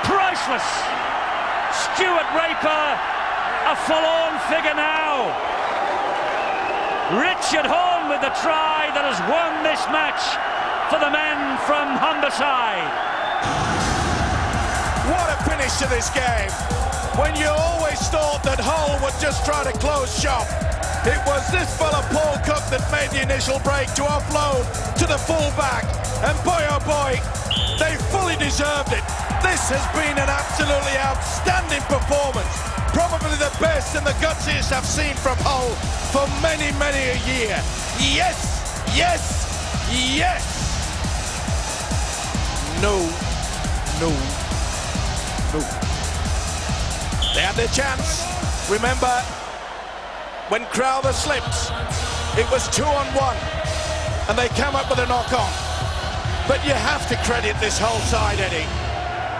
priceless. Stuart Raper, a forlorn figure now. Richard Horne with the try that has won this match for the men from Humberside. What a finish to this game. When you always thought that Hull would just try to close shop, it was this fella Paul Cook that made the initial break to offload to the full-back, and boy oh boy, they fully deserved it. This has been an absolutely outstanding performance, probably the best and the gutsiest I've seen from Hull for many, many a year. Yes, yes, yes. No, no, no. They had their chance. Remember, when Crowther slipped, it was 2-on-1, and they came up with a knock-on. But you have to credit this whole side, Eddie.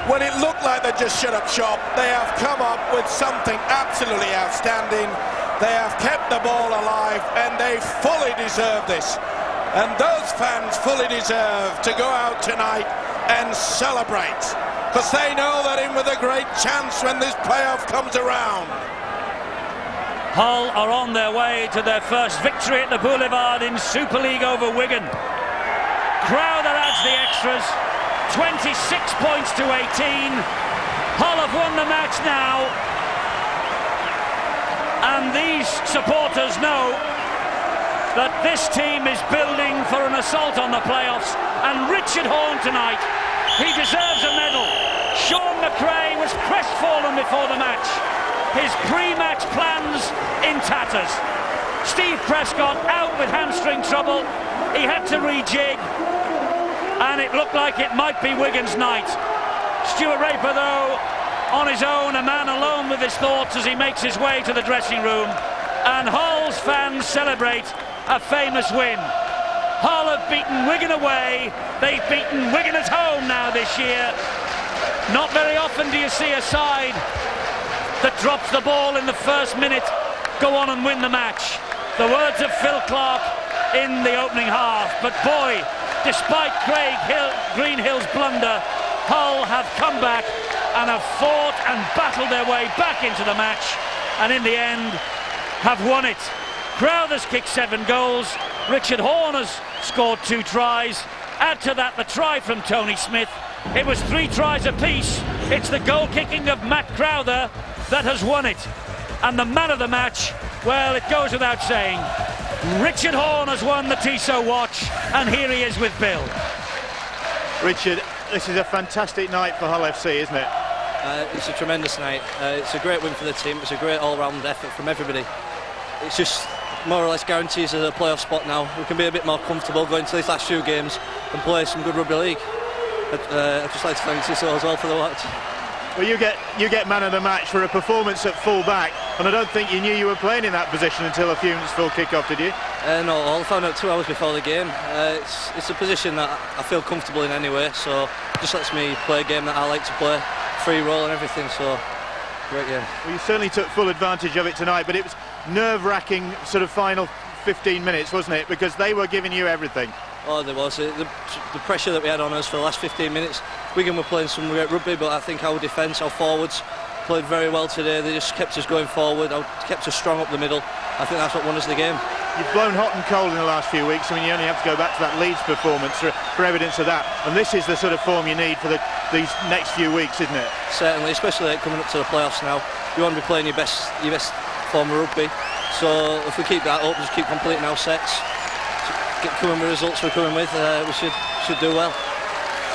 When it looked like they just shut up shop, they have come up with something absolutely outstanding. They have kept the ball alive, and they fully deserve this. And those fans fully deserve to go out tonight and celebrate, because they know they're in with a great chance when this playoff comes around. Hull are on their way to their first victory at the Boulevard in Super League over Wigan. Crowther adds the extras, 26 points to 18. Hull have won the match now, and these supporters know that this team is building for an assault on the playoffs, and Richard Horne tonight, he deserves a medal. Sean McRae was crestfallen before the match. His pre-match plans in tatters. Steve Prescott out with hamstring trouble. He had to rejig, and it looked like it might be Wigan's night. Stuart Raper, though, on his own, a man alone with his thoughts as he makes his way to the dressing room. And Hull's fans celebrate a famous win. Hull have beaten Wigan away. They've beaten Wigan at home now this year. Not very often do you see a side that drops the ball in the first minute go on and win the match. The words of Phil Clark in the opening half. But boy, despite Greenhill's blunder, Hull have come back and have fought and battled their way back into the match, and in the end have won it. Crowther's kicked 7 goals. Richard Horne has scored 2 tries. Add to that the try from Tony Smith. It was 3 tries apiece. It's the goal kicking of Matt Crowther that has won it. And the man of the match, well, it goes without saying, Richard Horne has won the Tissot watch, and here he is with Bill. Richard, this is a fantastic night for Hull FC, isn't it? It's a tremendous night. It's a great win for the team. It's a great all-round effort from everybody. It's just more or less guarantees us a playoff spot now. We can be a bit more comfortable going to these last few games and play some good rugby league. I'd just like to thank Tissot as well for the watch. Well, you get man of the match for a performance at full back, and I don't think you knew you were playing in that position until a few minutes before kick-off, did you? No, I found out 2 hours before the game. It's a position that I feel comfortable in anyway, so it just lets me play a game that I like to play, free roll and everything, so great game. Well, you certainly took full advantage of it tonight, but it was nerve-wracking sort of final 15 minutes, wasn't it? Because they were giving you everything. Oh, there was. The pressure that we had on us for the last 15 minutes. Wigan were playing some great rugby, but I think our defence, our forwards, played very well today. They just kept us going forward, kept us strong up the middle. I think that's what won us the game. You've blown hot and cold in the last few weeks. I mean, you only have to go back to that Leeds performance for evidence of that. And this is the sort of form you need for these next few weeks, isn't it? Certainly, especially coming up to the playoffs now. You want to be playing your best form of rugby. So if we keep that up, just keep completing our sets, keep coming with results we're coming with, we should do well.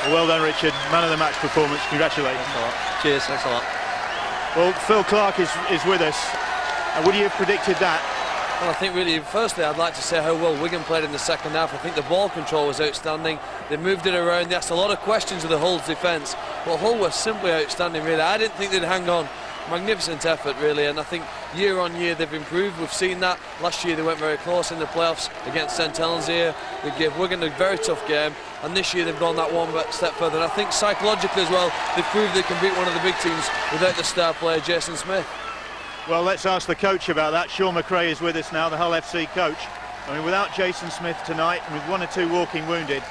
Well done, Richard. Man of the match performance. Congratulations. Thanks a lot. Cheers. Thanks a lot. Well, Phil Clark is with us. Would you have predicted that? Well, I think really, firstly, I'd like to say how well Wigan played in the second half. I think the ball control was outstanding. They moved it around. They asked a lot of questions of the Hull's defence. Well, Hull was simply outstanding, really. I didn't think they'd hang on. Magnificent effort, really, and I think year on year they've improved. We've seen that. Last year they went very close in the playoffs against St Helens here. They gave Wigan a very tough game, and this year they've gone that one step further. And I think psychologically as well, they've proved they can beat one of the big teams without the star player, Jason Smith. Well, let's ask the coach about that. Sean McRae is with us now, the Hull FC coach. I mean, without Jason Smith tonight, and with 1 or 2 walking wounded,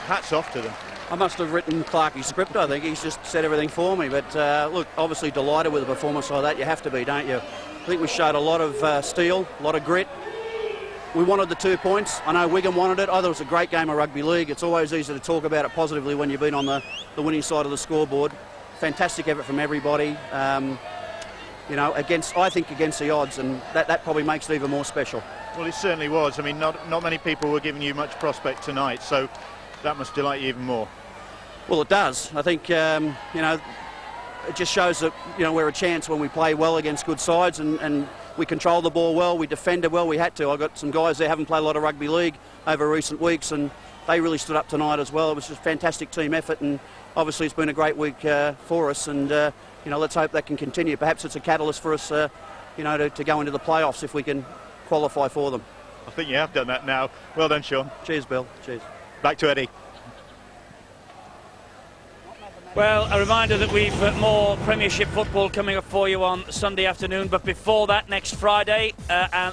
hats off to them. I must have written Clarkie's script, I think. He's just said everything for me. But look, obviously delighted with a performance like that. You have to be, don't you? I think we showed a lot of steel, a lot of grit. We wanted the 2 points. I know Wigan wanted it. I thought it was a great game of rugby league. It's always easy to talk about it positively when you've been on the winning side of the scoreboard. Fantastic effort from everybody. You know, I think against the odds, and that probably makes it even more special. Well, it certainly was. I mean, not many people were giving you much prospect tonight, so that must delight you even more. Well, it does. I think, you know, it just shows that, you know, we're a chance when we play well against good sides, and we control the ball well, we defended well, we had to. I got some guys there haven't played a lot of rugby league over recent weeks, and they really stood up tonight as well. It was just a fantastic team effort, and obviously it's been a great week for us, and you know, let's hope that can continue. Perhaps it's a catalyst for us, you know, to go into the playoffs if we can qualify for them. I think you have done that now. Well done, Sean. Cheers, Bill. Cheers. Back to Eddie. Well, a reminder that we've more Premiership football coming up for you on Sunday afternoon, but before that, next Friday,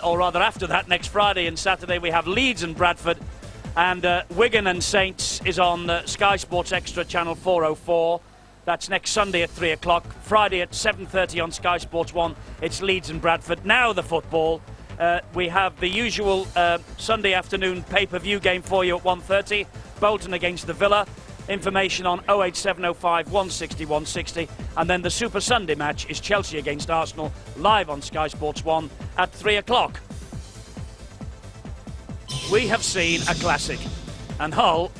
or rather after that, next Friday and Saturday, we have Leeds and Bradford, and Wigan and Saints is on Sky Sports Extra Channel 404. That's next Sunday at 3 o'clock. Friday at 7:30 on Sky Sports 1, it's Leeds and Bradford. Now the football. We have the usual Sunday afternoon pay-per-view game for you at 1:30, Bolton against the Villa. Information on 08705 160 160, and then the Super Sunday match is Chelsea against Arsenal, live on Sky Sports 1 at 3 o'clock. We have seen a classic, and Hull,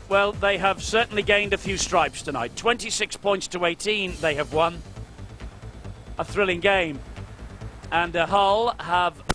well, they have certainly gained a few stripes tonight. 26 points to 18 they have won. A thrilling game. And Hull have